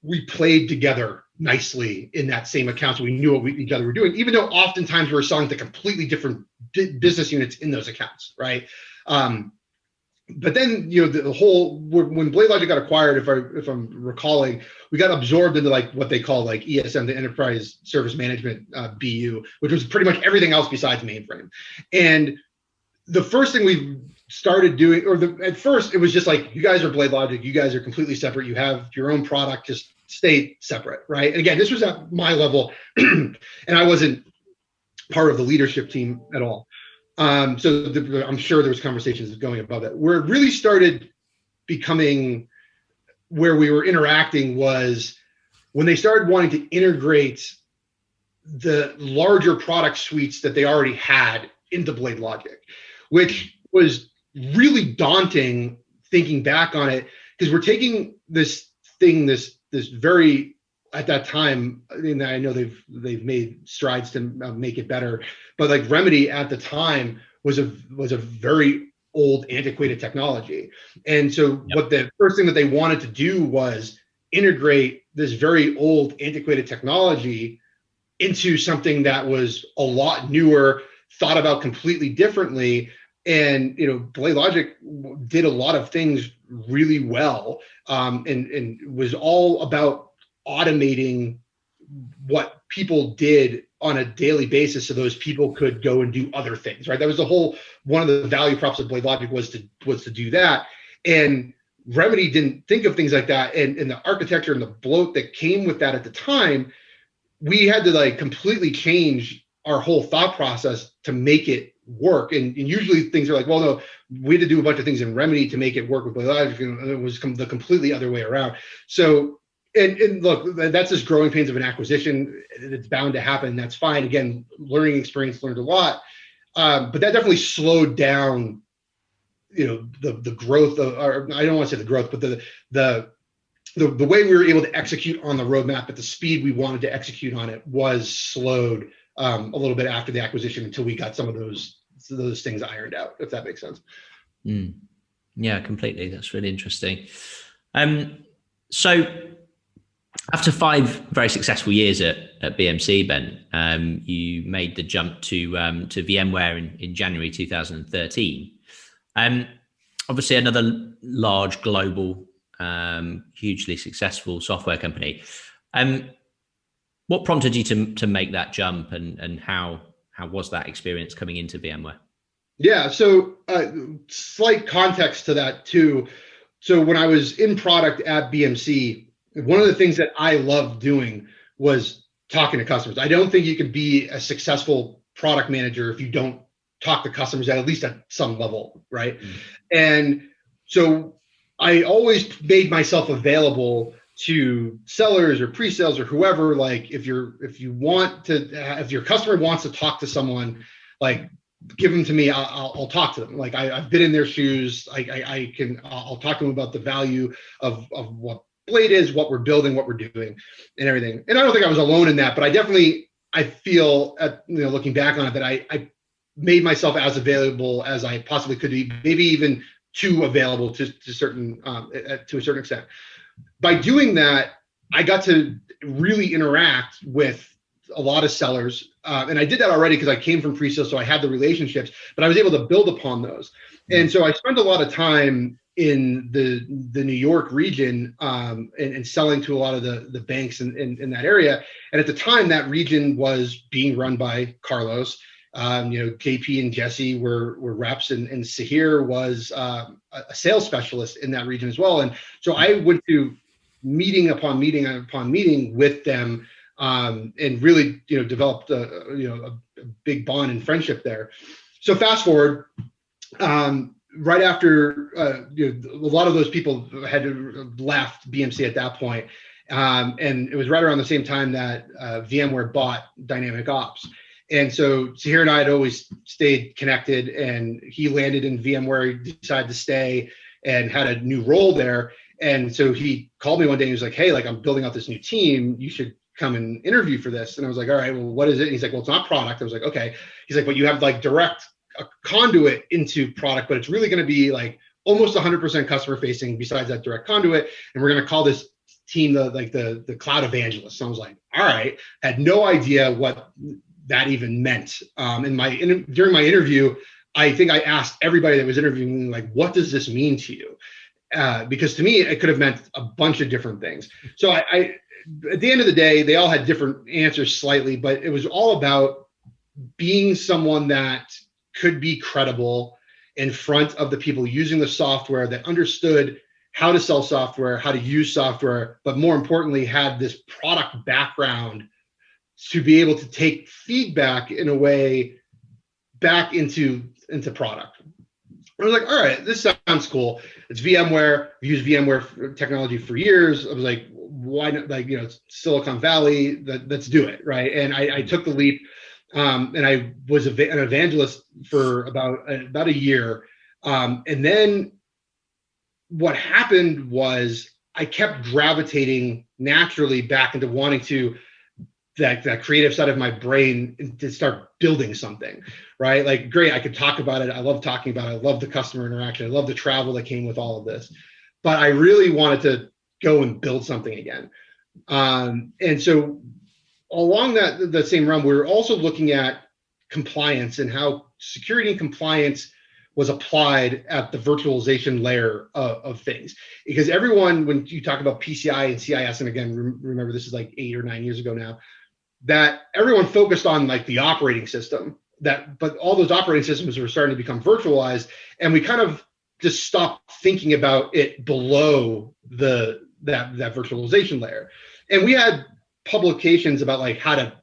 we played together nicely in that same account, so we knew what each other were doing, even though oftentimes we were selling to completely different business units in those accounts, right? But then, the whole, when BladeLogic got acquired, if I'm recalling, we got absorbed into like what they call like ESM, the Enterprise Service Management BU, which was pretty much everything else besides mainframe. And the first thing we started doing, at first it was just like, you guys are BladeLogic, you guys are completely separate, you have your own product, just stay separate, right? And again, this was at my level, and I wasn't part of the leadership team at all. I'm sure there was conversations going above it. Where it really started becoming where we were interacting was when they started wanting to integrate the larger product suites that they already had into BladeLogic, which was really daunting thinking back on it, because we're taking this very, at that time, I mean, I know they've made strides to make it better, but like Remedy at the time was a very old, antiquated technology. And so what the first thing that they wanted to do was integrate this very old, antiquated technology into something that was a lot newer, thought about completely differently. And, BladeLogic did a lot of things really well, and was all about automating what people did on a daily basis, so those people could go and do other things, right? That was one of the value props of BladeLogic was to do that. And Remedy didn't think of things like that. And the architecture and the bloat that came with that at the time, we had to like completely change our whole thought process to make it work. And usually things are like, well, no, we had to do a bunch of things in Remedy to make it work with BladeLogic, and it was the completely other way around. So, and look, that's just growing pains of an acquisition. It's bound to happen. That's fine. Again, learning experience, learned a lot, but that definitely slowed down, the growth of, or I don't want to say the growth, but the way we were able to execute on the roadmap at the speed we wanted to execute on it was slowed a little bit after the acquisition, until we got some of those things ironed out, if that makes sense. Yeah, completely. That's really interesting. So After 5 very successful years at BMC, Ben, you made the jump to VMware in January 2013. Obviously, another large global, hugely successful software company. What prompted you to make that jump, and how was that experience coming into VMware? Yeah, so slight context to that too. So when I was in product at BMC, one of the things that I loved doing was talking to customers. I don't think you can be a successful product manager if you don't talk to customers at least at some level, right? Mm. And so I always made myself available to sellers or pre-sales or whoever. Like if your customer wants to talk to someone, like give them to me, I'll talk to them. Like I've been in their shoes. I'll talk to them about the value of what Blade is, what we're building, what we're doing, and everything. And I don't think I was alone in that, but I feel looking back on it that I made myself as available as I possibly could be, maybe even too available to a certain extent. By doing that, I got to really interact with a lot of sellers. And I did that already because I came from pre-sales, so I had the relationships, but I was able to build upon those. And so I spent a lot of time in the New York region and selling to a lot of the banks in that area. And at the time, that region was being run by Carlos. KP and Jesse were reps, and Sahir was a sales specialist in that region as well. And so I went to meeting upon meeting upon meeting with them, and really, developed a big bond and friendship there. So fast forward, right after a lot of those people had left BMC at that point, and it was right around the same time that VMware bought Dynamic Ops. And so Sahir and I had always stayed connected, and he landed in VMware, he decided to stay and had a new role there. And so he called me one day and he was like, hey, like I'm building out this new team. You should come and interview for this. And I was like, all right, well, what is it? And he's like, well, it's not product. I was like, okay. He's like, but you have like direct a conduit into product, but it's really going to be like almost 100% customer facing besides that direct conduit. And we're going to call this team the cloud evangelists. So I was like, all right, had no idea what that even meant. During my interview, I think I asked everybody that was interviewing me, like, what does this mean to you? Because to me, it could have meant a bunch of different things. So I at the end of the day, they all had different answers slightly, but it was all about being someone that could be credible in front of the people using the software, that understood how to sell software, how to use software, but more importantly, had this product background to be able to take feedback in a way back into product. I was like, all right, this sounds cool. It's VMware. I've used VMware technology for years. I was like, why not? Like, Silicon Valley, let's do it, right? And I took the leap, and I was an evangelist for about a year. And then what happened was I kept gravitating naturally back into wanting to that creative side of my brain to start building something, right? Like, great, I could talk about it. I love talking about it. I love the customer interaction. I love the travel that came with all of this. But I really wanted to go and build something again. And so along that same realm, we were also looking at compliance and how security and compliance was applied at the virtualization layer of things. Because everyone, when you talk about PCI and CIS, and again, remember this is like 8 or 9 years ago now, that everyone focused on like the operating system, but all those operating systems were starting to become virtualized, and we kind of just stopped thinking about it below that virtualization layer. And we had publications about like how to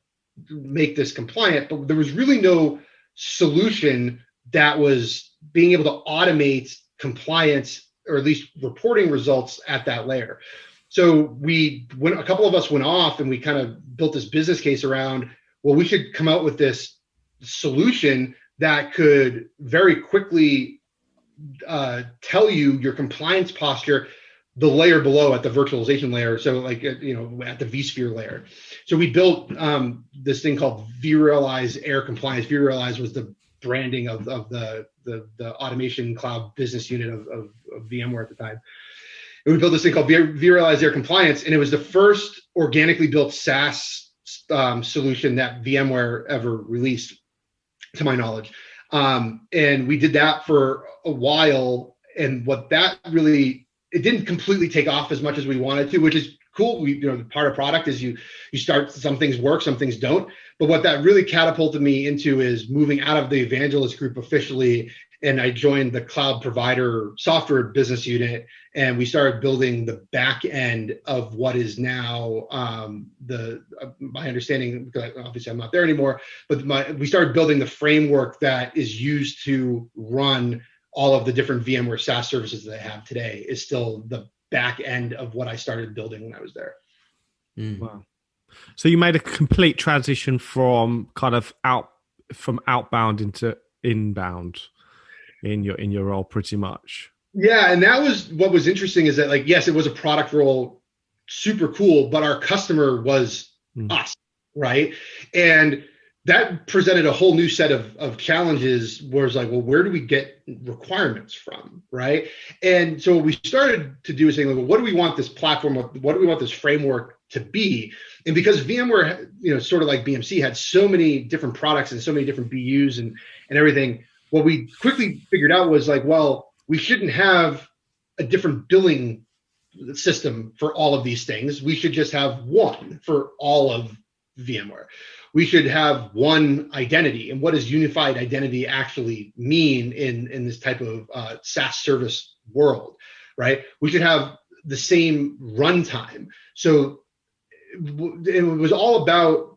make this compliant, but there was really no solution that was being able to automate compliance, or at least reporting results at that layer. So when a couple of us went off and we kind of built this business case around, well, we should come out with this solution that could very quickly tell you your compliance posture, the layer below at the virtualization layer. So like, at the vSphere layer. So we built this thing called vRealize Air Compliance. vRealize was the branding of the automation cloud business unit of VMware at the time. and we built this thing called vRealize Air Compliance, and it was the first organically built SaaS solution that VMware ever released, to my knowledge. And we did that for a while, and what that really, it didn't completely take off as much as we wanted to, which is cool. The part of product is you start, some things work, some things don't. But what that really catapulted me into is moving out of the evangelist group officially, and I joined the cloud provider software business unit, and we started building the back end of what is now my understanding, because obviously I'm not there anymore, but we started building the framework that is used to run all of the different VMware SaaS services that I have today is still the back end of what I started building when I was there. Wow. So you made a complete transition from kind of outbound into inbound in your role, pretty much. Yeah, and that was what was interesting, is that, like, yes, it was a product role, super cool, but our customer was us, right? And that presented a whole new set of challenges, where it's like, well, where do we get requirements from, right? And so what we started to do is saying, well, what do we want this platform, what do we want this framework to be? And because VMware, sort of like BMC, had so many different products and so many different BUs and everything, what we quickly figured out was like, well, we shouldn't have a different billing system for all of these things. We should just have one for all of VMware. We should have one identity. And what does unified identity actually mean in this type of SaaS service world, right? We should have the same runtime. So it was all about,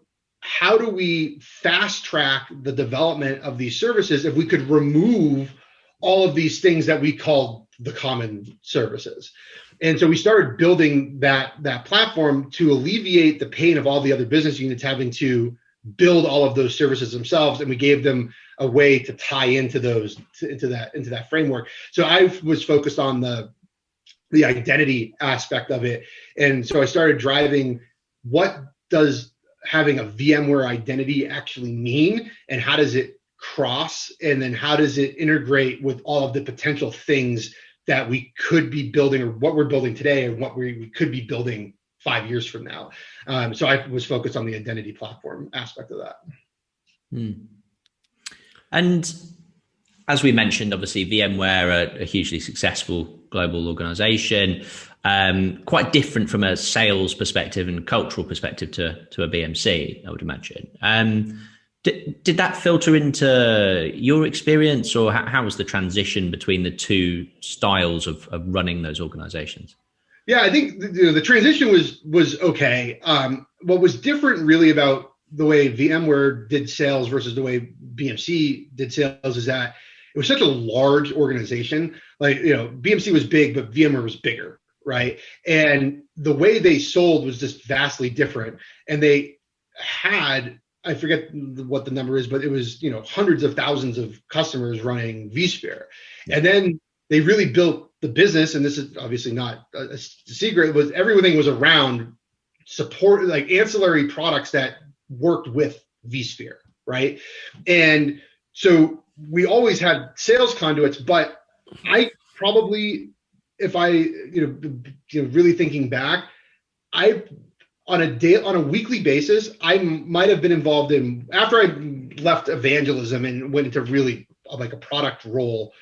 how do we fast track the development of these services if we could remove all of these things that we call the common services? And so we started building that platform to alleviate the pain of all the other business units having to build all of those services themselves, and we gave them a way to tie into those into that framework. So I was focused on the identity aspect of it, and so I started driving, what does having a VMware identity actually mean, and how does it cross, and then how does it integrate with all of the potential things that we could be building, or what we're building today, and what we could be building 5 years from now. So I was focused on the identity platform aspect of that. And as we mentioned, obviously VMware are a hugely successful global organization, quite different from a sales perspective and cultural perspective to a BMC, I would imagine. Did that filter into your experience, or how was the transition between the two styles of running those organizations? Yeah, I think the transition was okay. What was different really about the way VMware did sales versus the way BMC did sales is that it was such a large organization. Like, BMC was big, but VMware was bigger, right? And the way they sold was just vastly different. And they had, I forget what the number is, but it was, hundreds of thousands of customers running vSphere. And then they really built the business, and this is obviously not a secret, was everything was around support, like ancillary products that worked with vSphere, right? And so we always had sales conduits, but I probably, if I, really thinking back, on a weekly basis, I might have been involved in, after I left evangelism and went into really like a product role,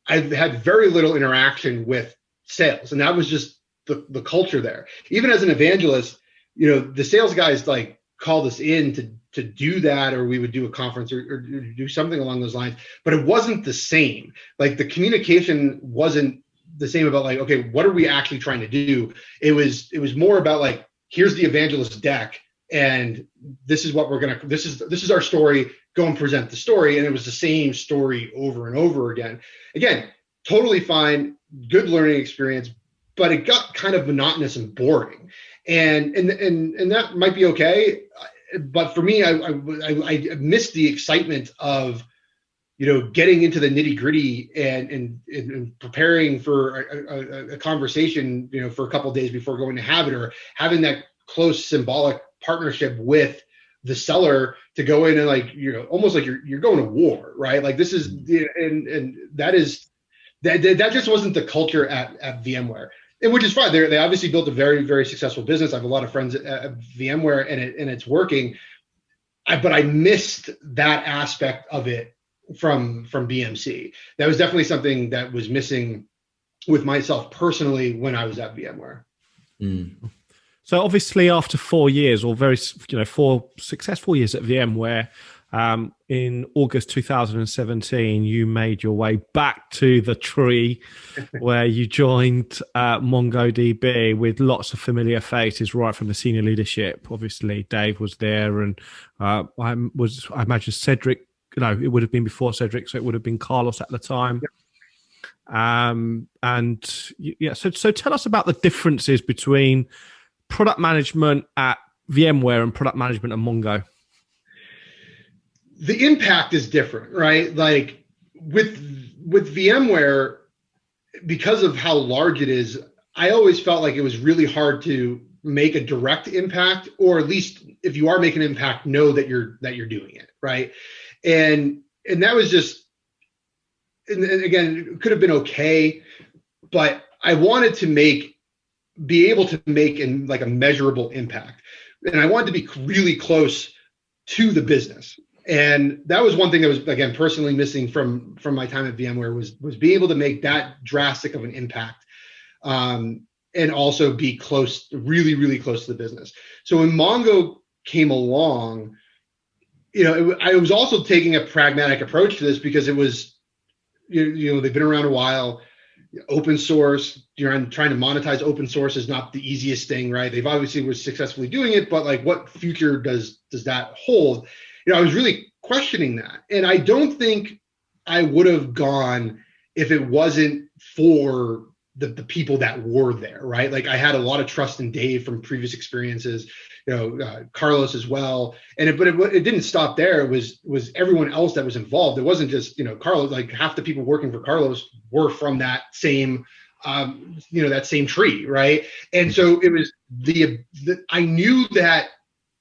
I've had very little interaction with sales, and that was just the culture there. Even as an evangelist, the sales guys like called us in to do that, or we would do a conference or do something along those lines, but it wasn't the same. Like, the communication wasn't the same about, like, okay, what are we actually trying to do? It was more about, like, here's the evangelist deck, and this is what this is our story, go and present the story. And it was the same story over and over again. Again, totally fine, good learning experience, but it got kind of monotonous and boring. And that might be okay. But for me, I missed the excitement of, getting into the nitty gritty and preparing for a conversation, for a couple of days before going to have it, or having that close symbolic partnership with the seller to go in and, like, almost like you're going to war, right? Like, this is, and that just wasn't the culture at VMware. and which is fine. They obviously built a very, very successful business. I have a lot of friends at VMware, and it's working. But I missed that aspect of it from BMC. That was definitely something that was missing with myself personally when I was at VMware. Mm. So obviously, after 4 years, or 4 successful years at VMware, in August 2017, you made your way back to the tree where you joined MongoDB with lots of familiar faces right from the senior leadership. Obviously, Dave was there, and I imagine Cedric. No, it would have been before Cedric, so it would have been Carlos at the time. Yep. So tell us about the differences between product management at VMware and product management at Mongo. The impact is different, right? Like with VMware, because of how large it is, I always felt like it was really hard to make a direct impact, or at least if you are making an impact, know that you're doing it, right? And that was just, and again, it could have been okay, but I wanted to be able to make like a measurable impact, and I wanted to be really close to the business. And that was one thing that was, again, personally missing from my time at VMware was being able to make that drastic of an impact, and also be close, really, really close to the business. So when Mongo came along, I was also taking a pragmatic approach to this because it was, they've been around a while. Open source, trying to monetize open source is not the easiest thing, right? They've obviously were successfully doing it, but like, what future does that hold? I was really questioning that. And I don't think I would have gone if it wasn't for the people that were there, right? Like, I had a lot of trust in Dave from previous experiences, Carlos as well. But it didn't stop there. It was everyone else that was involved. It wasn't just, Carlos. Like, half the people working for Carlos were from that same, that same tree, right? And so it was I knew that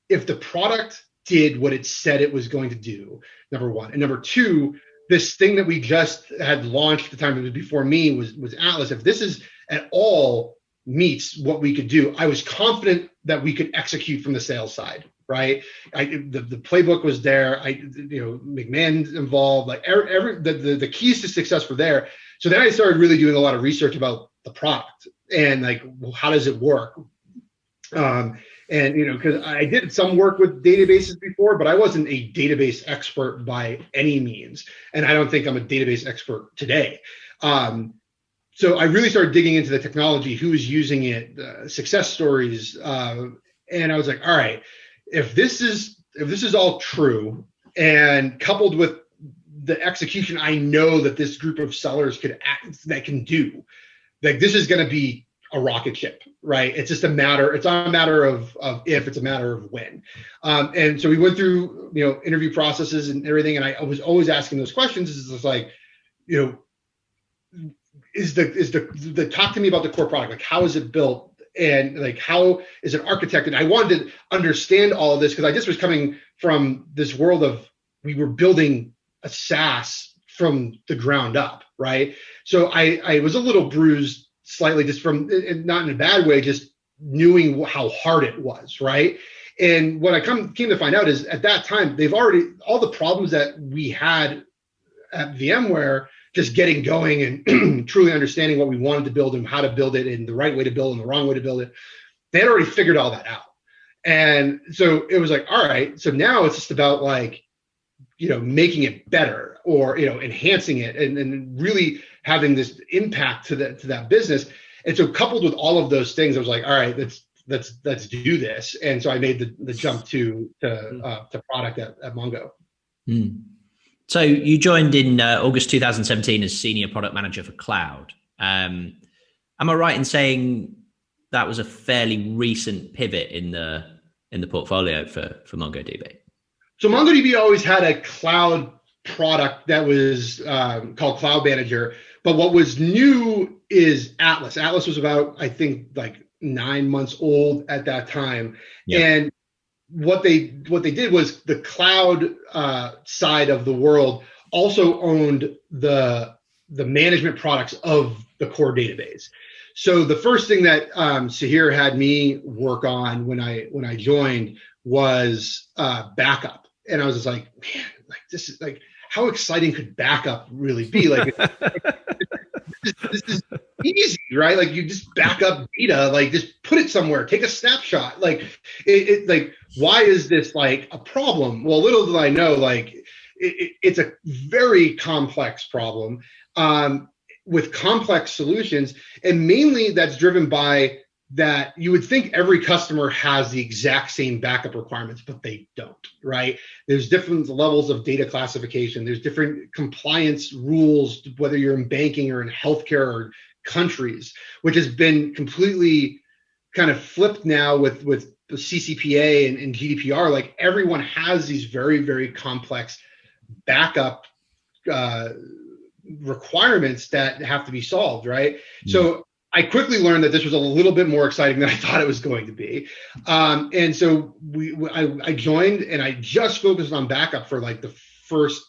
if the product did what it said it was going to do, number one. And number two, this thing that we just had launched at the time, it was before me, was Atlas. If this is at all meets what we could do, I was confident that we could execute from the sales side, right? The playbook was there. McMahon's involved, like the keys to success were there. So then I started really doing a lot of research about the product and like, well, how does it work? Because I did some work with databases before, but I wasn't a database expert by any means. And I don't think I'm a database expert today. So I really started digging into the technology, who is using it, success stories. And I was like, all right, if this is all true and coupled with the execution, I know that this group of sellers can do, like, this is going to be a rocket ship, right? It's just it's not a matter of if, it's a matter of when. And so we went through, interview processes and everything. And I was always asking those questions. It's just like, is the talk to me about the core product. Like, how is it built? And like, how is it architected? I wanted to understand all of this because I just was coming from this world of, we were building a SaaS from the ground up, right? So I was a little bruised slightly, just from, not in a bad way, just knowing how hard it was, right? And what I came to find out is, at that time, all the problems that we had at VMware, just getting going and truly understanding what we wanted to build and how to build it and the right way to build and the wrong way to build it, they had already figured all that out. And so it was like, all right, so now it's just about like, making it better, or, enhancing it and really having this impact to that business. And so coupled with all of those things, I was like, all right, let's do this. And so I made the jump to product at Mongo. Mm. So you joined in August 2017 as senior product manager for cloud. Am I right in saying that was a fairly recent pivot in the portfolio for MongoDB? So MongoDB always had a cloud product that was called Cloud Manager. But what was new is Atlas. Atlas was about, I think, like 9 months old at that time. Yeah. And what they did was, the cloud side of the world also owned the management products of the core database. So the first thing that Sahir had me work on when I joined was backup, and I was just like, man, like this is like, how exciting could backup really be? Like this is easy, right? Like you just back up data, like just put it somewhere, take a snapshot. Like it like, why is this like a problem? Well, little did I know, like it's a very complex problem with complex solutions, and mainly that's driven by that you would think every customer has the exact same backup requirements, but they don't, right? There's different levels of data classification. There's different compliance rules, whether you're in banking or in healthcare or countries, which has been completely kind of flipped now with the CCPA and GDPR. Like everyone has these very, very complex backup requirements that have to be solved, right? So I quickly learned that this was a little bit more exciting than I thought it was going to be. And so I joined, and I just focused on backup for like the first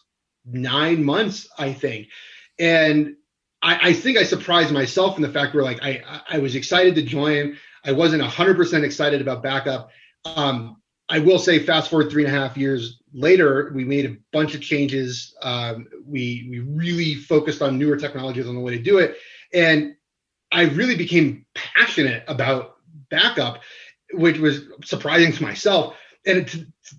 9 months, I think. And I think I surprised myself in the fact where like I was excited to join. I wasn't 100% excited about backup. I will say, fast forward 3.5 years later, we made a bunch of changes. We really focused on newer technologies on the way to do it. And I really became passionate about backup, which was surprising to myself, and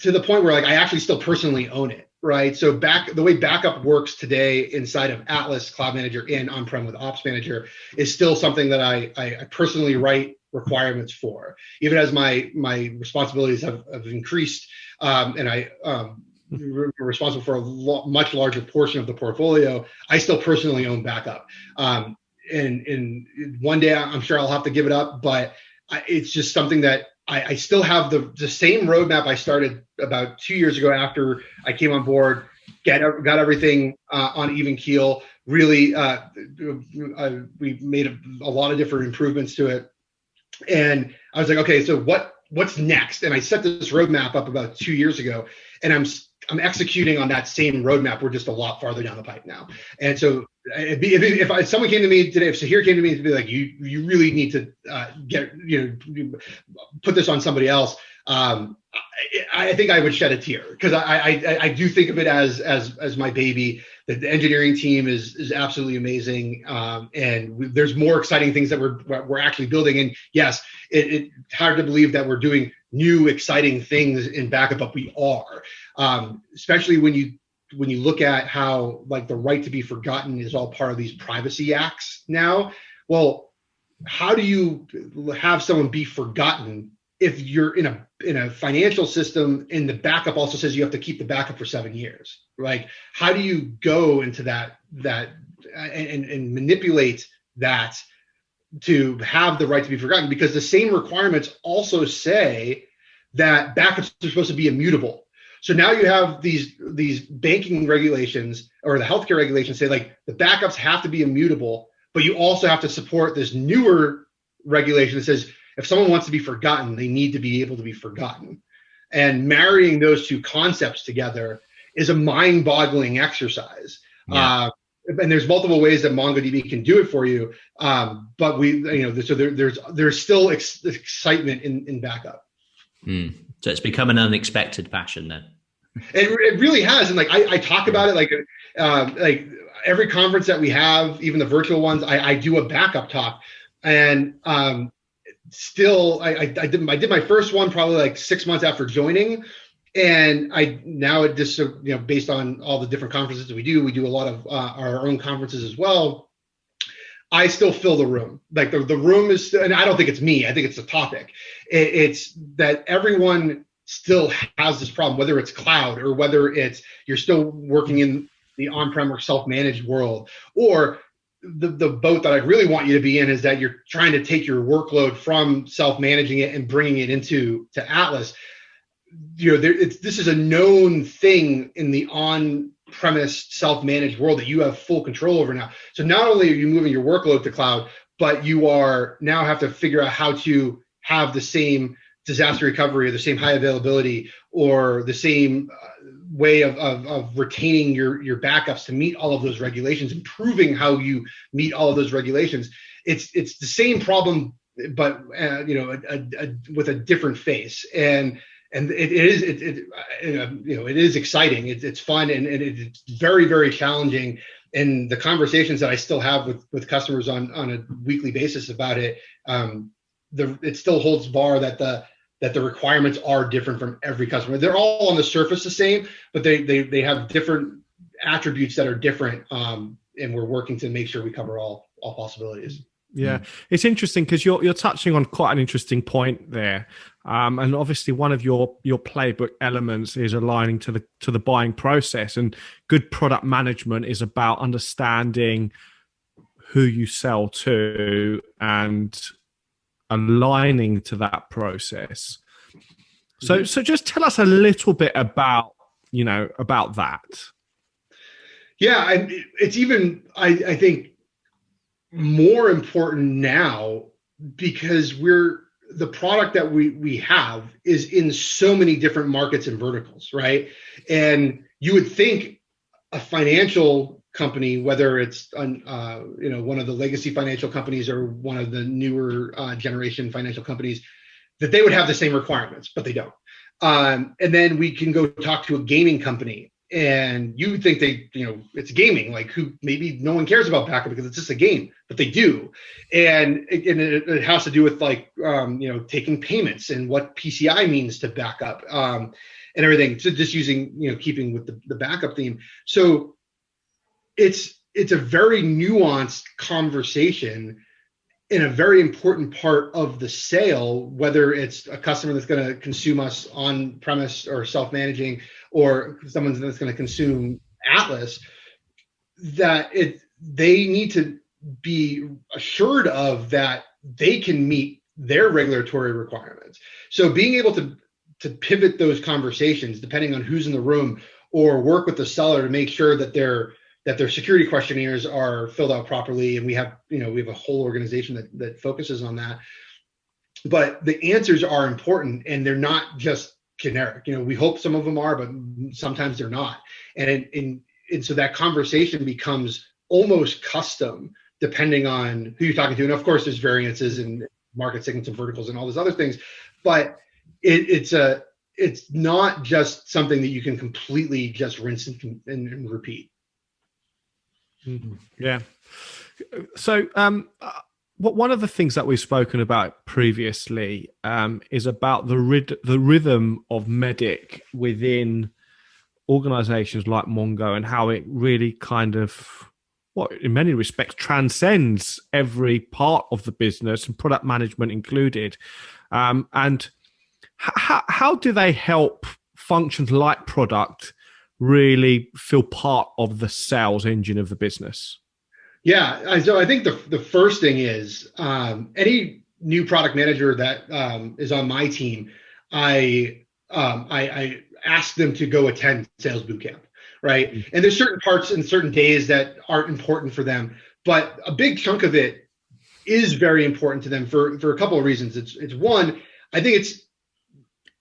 to the point where like I actually still personally own it, right? So the way backup works today inside of Atlas Cloud Manager and on-prem with Ops Manager is still something that I personally write requirements for, even as my responsibilities have increased, and I responsible for a much larger portion of the portfolio. I still personally own backup. And one day I'm sure I'll have to give it up, but it's just something that I still have the same roadmap I started about 2 years ago after I came on board, got everything on even keel. Really, we made a lot of different improvements to it. And I was like, okay, so what's next? And I set this roadmap up about 2 years ago, and I'm executing on that same roadmap. We're just a lot farther down the pipe now. And so if someone came to me today, if Sahir came to me to be like, you really need to put this on somebody else, I think I would shed a tear, because I do think of it as my baby. The engineering team is absolutely amazing, and there's more exciting things that we're actually building. And yes, it's hard to believe that we're doing new exciting things in backup, but we are, especially when you look at how like the right to be forgotten is all part of these privacy acts now. Well, how do you have someone be forgotten if you're in a financial system and the backup also says you have to keep the backup for 7 years? Like, how do you go into that and manipulate that to have the right to be forgotten? Because the same requirements also say that backups are supposed to be immutable. So now you have these banking regulations or the healthcare regulations say like the backups have to be immutable, but you also have to support this newer regulation that says if someone wants to be forgotten, they need to be able to be forgotten. And marrying those two concepts together is a mind-boggling exercise. Yeah. And there's multiple ways that MongoDB can do it for you, but so there's still excitement in backup. So it's become an unexpected passion then. It really has, and like I talk about it like every conference that we have, even the virtual ones, I do a backup talk, and still I did my first one probably like 6 months after joining, and based on all the different conferences that we do a lot of our own conferences as well. I still fill the room. Like the room is, and I don't think it's me. I think it's the topic. It's that everyone still has this problem, whether it's cloud or whether it's you're still working in the on-prem or self-managed world, or the boat that I really want you to be in is that you're trying to take your workload from self-managing it and bringing it into Atlas. This is a known thing in the on-premise self-managed world that you have full control over now. So not only are you moving your workload to cloud, but you are now have to figure out how to have the same disaster recovery or the same high availability or the same way of retaining your backups to meet all of those regulations, improving how you meet all of those regulations. it's the same problem, but with a different face. And it is exciting. It's fun, and it's very, very challenging. And the conversations that I still have with customers on a weekly basis about it, it still holds bar that the requirements are different from every customer. They're all on the surface the same, but they have different attributes that are different. And we're working to make sure we cover all possibilities. Yeah, it's interesting because you're touching on quite an interesting point there, and obviously one of your playbook elements is aligning to the buying process, and good product management is about understanding who you sell to and aligning to that process. So just tell us a little bit about that. Yeah, it's even I think more important now because the product that we have is in so many different markets and verticals, right? And you would think a financial company, whether it's one of the legacy financial companies or one of the newer generation financial companies, that they would have the same requirements, but they don't. And then we can go talk to a gaming company, and you would think it's gaming, like maybe no one cares about backup because it's just a game, but they do. And it has to do with taking payments and what PCI means to backup and everything. So just keeping with the backup theme. So it's a very nuanced conversation in a very important part of the sale, whether it's a customer that's going to consume us on premise or self-managing, or someone that's going to consume Atlas, that they need to be assured of that they can meet their regulatory requirements. So being able to pivot those conversations depending on who's in the room, or work with the seller to make sure that their security questionnaires are filled out properly, and we have a whole organization that focuses on that. But the answers are important, and they're not just generic. We hope some of them are, but sometimes they're not. And so that conversation becomes almost custom depending on who you're talking to. And of course, there's variances in market segments and verticals and all those other things, but it's not just something that you can completely just rinse and repeat. Yeah. So one of the things that we've spoken about previously is about the rhythm of Medic within organizations like Mongo, and how it really kind of, in many respects, transcends every part of the business, and product management included. And how do they help functions like product really feel part of the sales engine of the business? Yeah, so I think the first thing is any new product manager that is on my team, I ask them to go attend sales bootcamp, right? Mm-hmm. And there's certain parts and certain days that aren't important for them, but a big chunk of it is very important to them for a couple of reasons. It's one, I think it's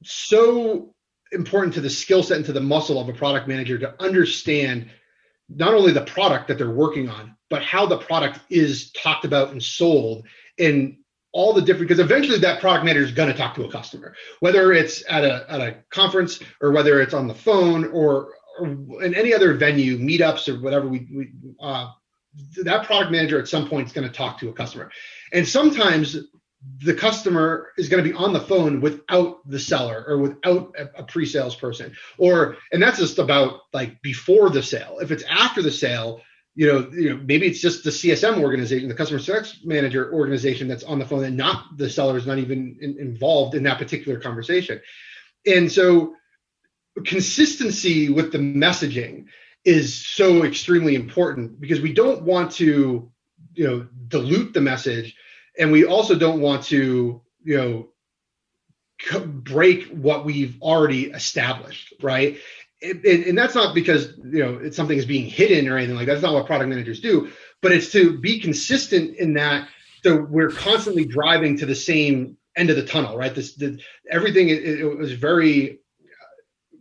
so important to the skill set and to the muscle of a product manager to understand not only the product that they're working on, but how the product is talked about and sold in all the different, because eventually that product manager is going to talk to a customer, whether it's at a conference or whether it's on the phone or in any other venue, meetups or whatever. That product manager at some point is going to talk to a customer. And sometimes the customer is going to be on the phone without the seller or without a pre-sales person, and that's just about like before the sale. If it's after the sale, maybe it's just the CSM organization, the customer success manager organization that's on the phone, and not the seller is not even involved in that particular conversation. And so consistency with the messaging is so extremely important, because we don't want to, dilute the message. And we also don't want to, break what we've already established, right? And that's not because, it's something is being hidden or anything like that. That's not what product managers do, but it's to be consistent in that. So we're constantly driving to the same end of the tunnel, right? Everything, it was very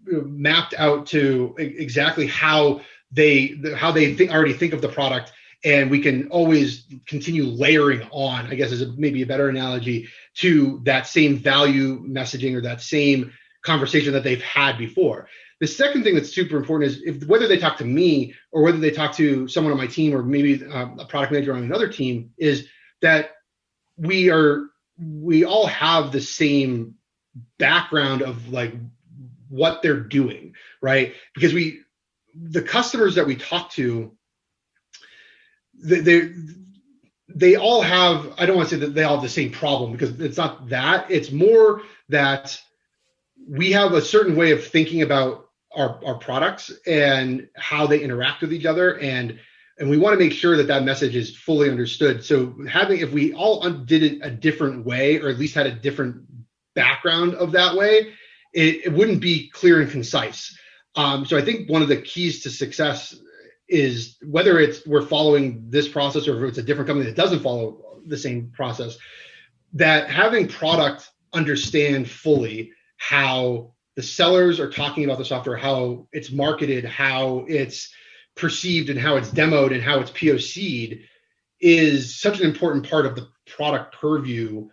mapped out to exactly how they already think of the product, and we can always continue layering on, I guess is maybe a better analogy, to that same value messaging or that same conversation that they've had before. The second thing that's super important is whether they talk to me or whether they talk to someone on my team or maybe a product manager on another team, is that we all have the same background of like what they're doing, right? Because the customers that we talk to, they all have, I don't want to say that they all have the same problem, because it's not that. It's more that we have a certain way of thinking about our products and how they interact with each other, and we want to make sure that message is fully understood. So if we all did it a different way, or at least had a different background of that way, it wouldn't be clear and concise. So I think one of the keys to success is, whether we're following this process or if it's a different company that doesn't follow the same process, that having product understand fully how the sellers are talking about the software, how it's marketed, how it's perceived, and how it's demoed, and how it's POC'd, is such an important part of the product purview,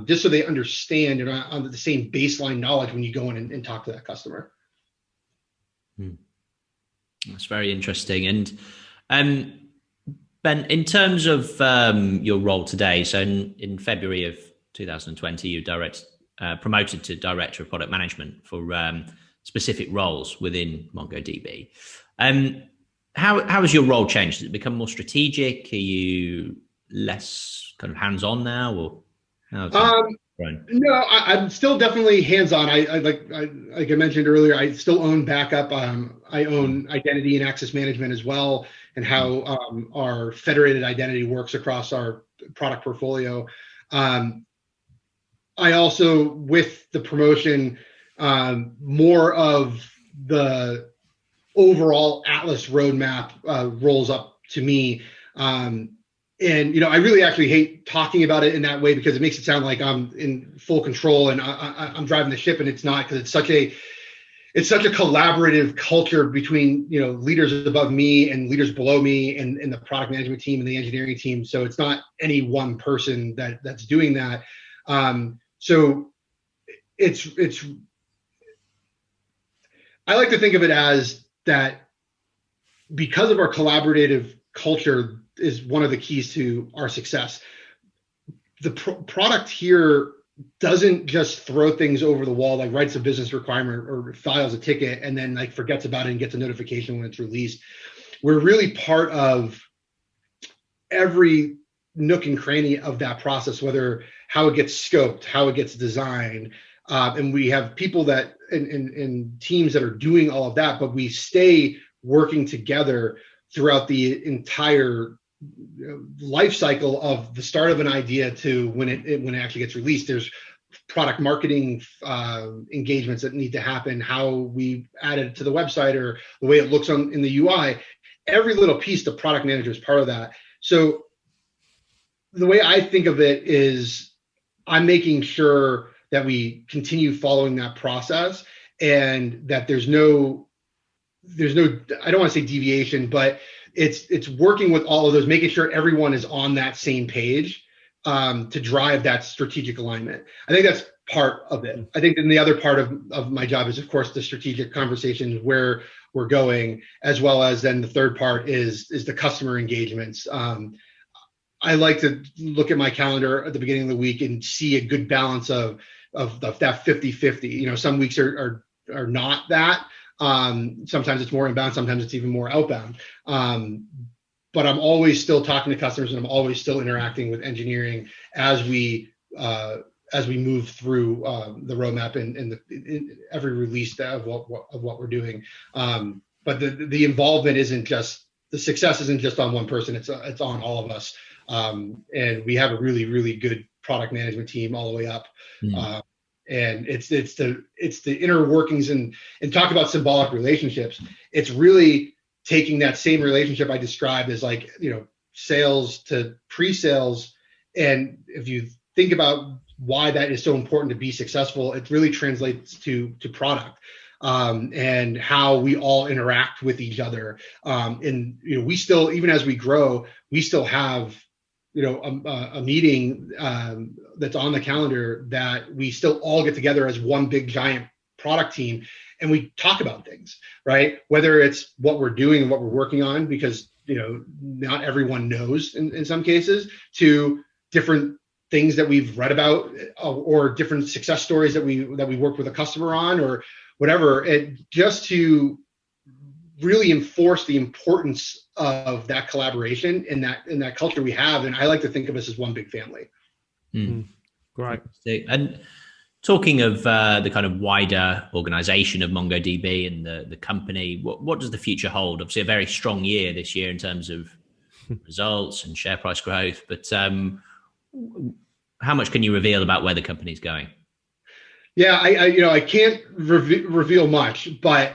just so they understand and are on the same baseline knowledge when you go in and talk to that customer. That's very interesting. And Ben, in terms of your role today, so in February of 2020, you promoted to Director of Product Management for specific roles within MongoDB. How has your role changed? Has it become more strategic? Are you less kind of hands-on now, or how's it grown? No, I'm still definitely hands-on. Like I mentioned earlier, I still own backup. I own identity and access management as well, and how our federated identity works across our product portfolio. I also, with the promotion, more of the overall Atlas roadmap rolls up to me. And, I really actually hate talking about it in that way, because it makes it sound like I'm in full control and I'm driving the ship, and it's not, because it's such a collaborative culture between, leaders above me and leaders below me, and the product management team and the engineering team. So it's not any one person that's doing that. So I like to think of it as that, because of our collaborative culture is one of the keys to our success. The product here doesn't just throw things over the wall, like writes a business requirement or files a ticket and then like forgets about it and gets a notification when it's released. We're really part of every nook and cranny of that process, whether how it gets scoped, how it gets designed. And we have people that and teams that are doing all of that, but we stay working together throughout the entire life cycle of the start of an idea to when it actually gets released. There's product marketing engagements that need to happen, how we add it to the website or the way it looks in the UI. Every little piece, the product manager is part of that. So the way I think of it is, I'm making sure that we continue following that process, and that there's no, I don't want to say deviation, but it's working with all of those, making sure everyone is on that same page to drive that strategic alignment. I think that's part of it. I think then the other part of my job is, of course, the strategic conversations, where we're going, as well as then the third part is the customer engagements. I like to look at my calendar at the beginning of the week and see a good balance of that 50-50. Some weeks are not that. Sometimes it's more inbound, sometimes it's even more outbound. But I'm always still talking to customers, and I'm always still interacting with engineering as we move through the roadmap and in every release of what we're doing. But the involvement isn't just, the success isn't just on one person; it's on all of us. And we have a really, really good product management team all the way up. And it's the inner workings, and talk about symbolic relationships. It's really taking that same relationship I described as like, sales to pre-sales. And if you think about why that is so important to be successful, it really translates to product. and how we all interact with each other. And we still, even as we grow, we still have a meeting that's on the calendar that we still all get together as one big giant product team, and we talk about things, right? Whether it's what we're doing and what we're working on, because not everyone knows in some cases, to different things that we've read about, or different success stories that we worked with a customer on, or whatever, and just to really enforce the importance of that collaboration in that culture we have. And I like to think of us as one big family. Great. And talking of the kind of wider organization of MongoDB and the company, what does the future hold? Obviously a very strong year this year in terms of results and share price growth, but how much can you reveal about where the company's going? Yeah, I can't reveal much, but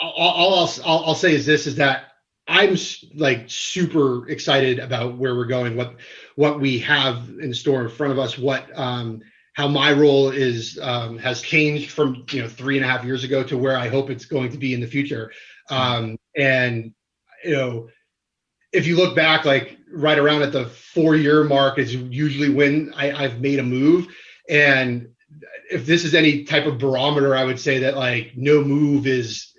all I'll say is that I'm like super excited about where we're going, what we have in store in front of us, how my role has changed from 3.5 years ago to where I hope it's going to be in the future. And if you look back, like right around at the 4-year mark is usually when I've made a move. And if this is any type of barometer, I would say that like no move is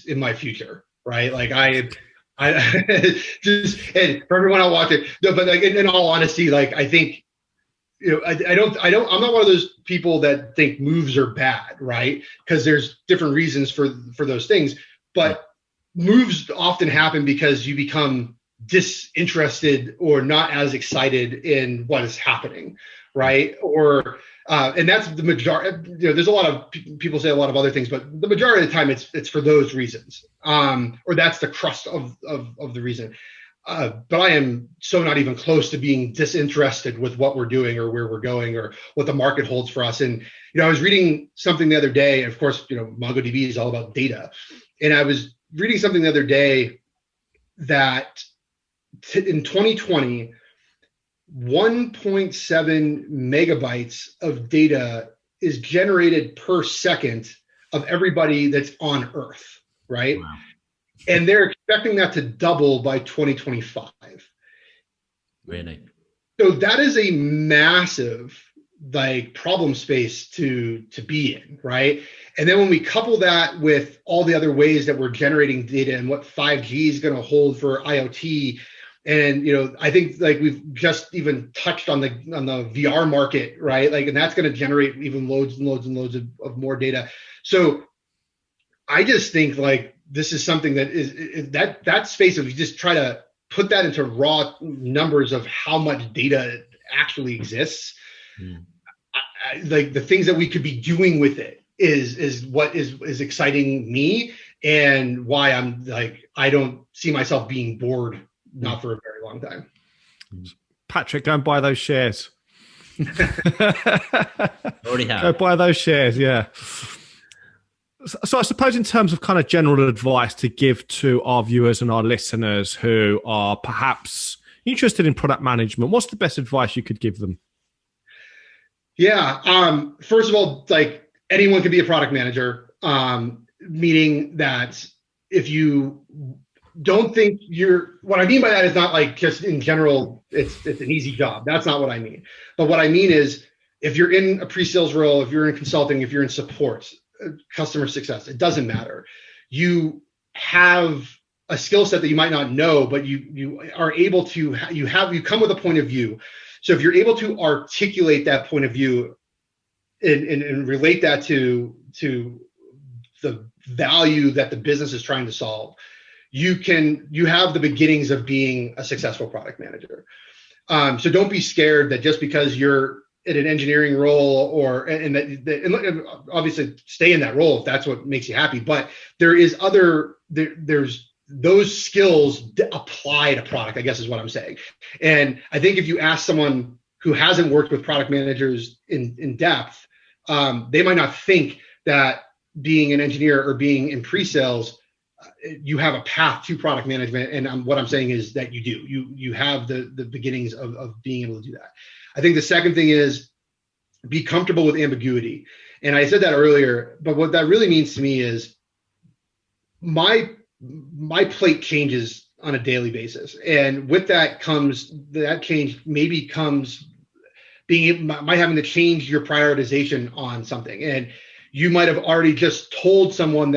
in my future, right? Like I just, and for everyone I'll watch it, no, but like in all honesty, like I think, I'm not one of those people that think moves are bad, right? Because there's different reasons for those things, but moves often happen because you become disinterested or not as excited in what is happening, right? Or and that's the majority. There's a lot of people say a lot of other things, but the majority of the time it's for those reasons, or that's the crust of the reason. But I am so not even close to being disinterested with what we're doing or where we're going or what the market holds for us. And I was reading something the other day, and of course, MongoDB is all about data. And I was reading something the other day that in 2020, 1.7 megabytes of data is generated per second of everybody that's on Earth, right? Wow. And they're expecting that to double by 2025. Really? So that is a massive problem space to be in, right? And then when we couple that with all the other ways that we're generating data and what 5G is going to hold for IoT, and I think like we've just even touched on the VR market, right? Like, and that's going to generate even loads and loads and loads of more data. So I just think like this is something that is that space, if you just try to put that into raw numbers of how much data actually exists, like the things that we could be doing with it is what is exciting me, and why I'm like, I don't see myself being bored, not for a very long time. Patrick, go and buy those shares. Already have. Go buy those shares, yeah. So I suppose in terms of kind of general advice to give to our viewers and our listeners who are perhaps interested in product management, what's the best advice you could give them? Yeah. First of all, like anyone can be a product manager, meaning that if you don't think what I mean by that is not like just in general, it's an easy job. That's not what I mean. But what I mean is if you're in a pre-sales role, if you're in consulting, if you're in support, customer success, it doesn't matter. You have a skill set that you might not know, but you are able to, you come with a point of view. So if you're able to articulate that point of view and relate that to the value that the business is trying to solve, you have the beginnings of being a successful product manager. So don't be scared that just because you're in an engineering role and obviously stay in that role if that's what makes you happy. But there's those skills apply to product, I guess is what I'm saying. And I think if you ask someone who hasn't worked with product managers in depth, they might not think that being an engineer or being in pre-sales, you have a path to product management. And what I'm saying is that you do. You have the beginnings of being able to do that. I think the second thing is be comfortable with ambiguity. And I said that earlier, but what that really means to me is my plate changes on a daily basis. And with that change maybe comes might having to change your prioritization on something. And you might have already just told someone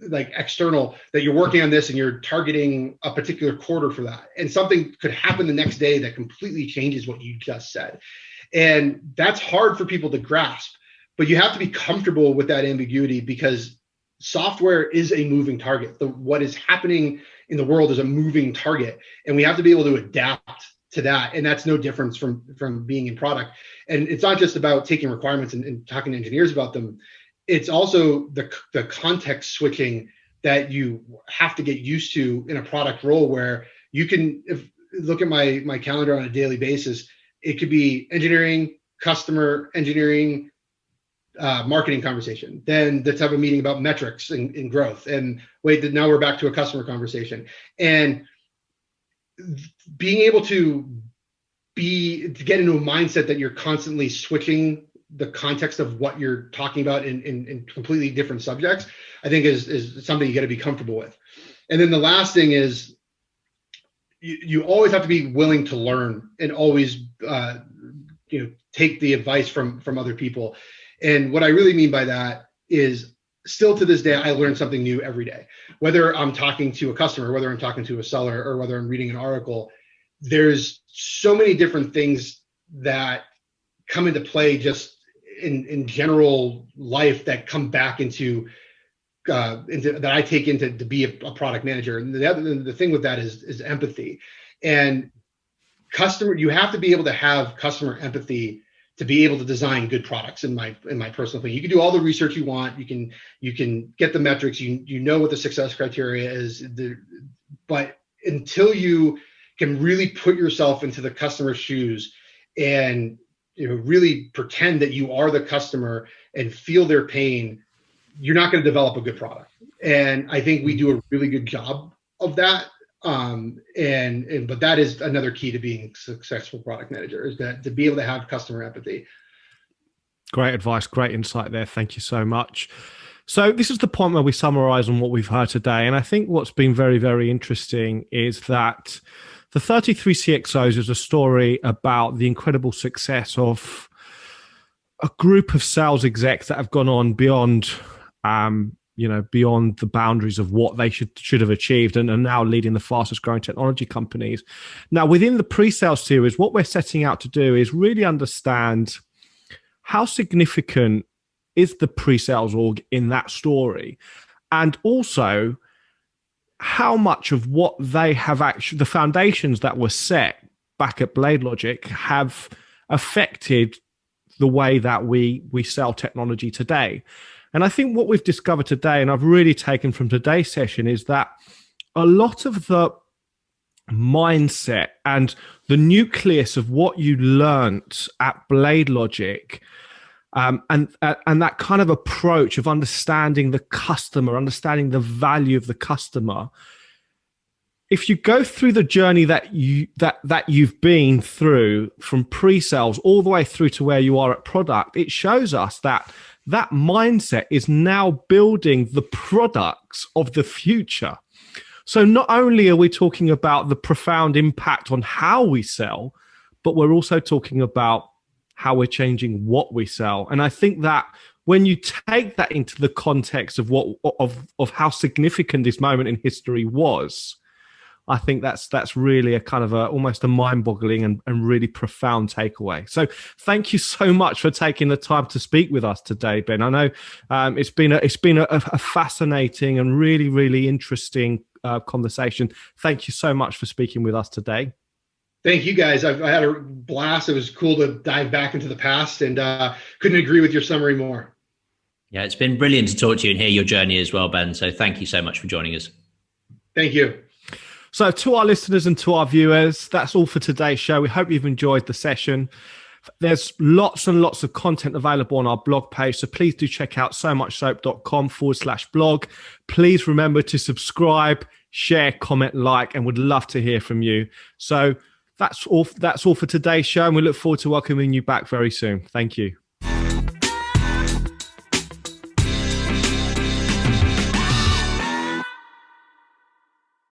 external that you're working on this and you're targeting a particular quarter for that. And something could happen the next day that completely changes what you just said. And that's hard for people to grasp, but you have to be comfortable with that ambiguity, because software is a moving target. What is happening in the world is a moving target, and we have to be able to adapt to that. And that's no difference from being in product. And it's not just about taking requirements and talking to engineers about them. It's also the context switching that you have to get used to in a product role, where you can look at my calendar on a daily basis. It could be engineering, customer, engineering, marketing conversation. Then let's have a meeting about metrics and growth. And now we're back to a customer conversation. And being able to get into a mindset that you're constantly switching the context of what you're talking about in completely different subjects, I think is something you got to be comfortable with. And then the last thing is you always have to be willing to learn and always take the advice from other people. And what I really mean by that is, still to this day, I learn something new every day. Whether I'm talking to a customer, whether I'm talking to a seller, or whether I'm reading an article, there's so many different things that come into play just in general life that come back into that I take into to be a product manager. And the thing with that is empathy. And you have to be able to have customer empathy to be able to design good products, in my personal opinion. You can do all the research you want. You can get the metrics. You know what the success criteria is. But until you can really put yourself into the customer's shoes and really pretend that you are the customer and feel their pain, you're not going to develop a good product. And I think we do a really good job of that. But that is another key to being a successful product manager, is that to be able to have customer empathy. Great advice, great insight there. Thank you so much. So this is the point where we summarize on what we've heard today. And I think what's been very, very interesting is that the 33 CXOs is a story about the incredible success of a group of sales execs that have gone on beyond beyond the boundaries of what they should have achieved, and are now leading the fastest growing technology companies. Now, within the pre-sales series, what we're setting out to do is really understand how significant is the pre-sales org in that story, and also how much of what they have actually, the foundations that were set back at BladeLogic, have affected the way that we sell technology today. And I think what we've discovered today, and I've really taken from today's session, is that a lot of the mindset and the nucleus of what you learnt at BladeLogic, and that kind of approach of understanding the customer, understanding the value of the customer, if you go through the journey that you've been through from pre-sales all the way through to where you are at product, it shows us that mindset is now building the products of the future. So not only are we talking about the profound impact on how we sell, but we're also talking about how we're changing what we sell. And I think that when you take that into the context of of how significant this moment in history was, I think that's really a kind of almost a mind-boggling and really profound takeaway. So thank you so much for taking the time to speak with us today, Ben. I know it's been a fascinating and really, really interesting conversation. Thank you so much for speaking with us today. Thank you, guys. I had a blast. It was cool to dive back into the past, and couldn't agree with your summary more. Yeah, it's been brilliant to talk to you and hear your journey as well, Ben. So thank you so much for joining us. Thank you. So to our listeners and to our viewers, that's all for today's show. We hope you've enjoyed the session. There's lots and lots of content available on our blog page, so please do check out somuchsoap.com/blog. Please remember to subscribe, share, comment, like, and would love to hear from you. So That's all for today's show, and we look forward to welcoming you back very soon. Thank you.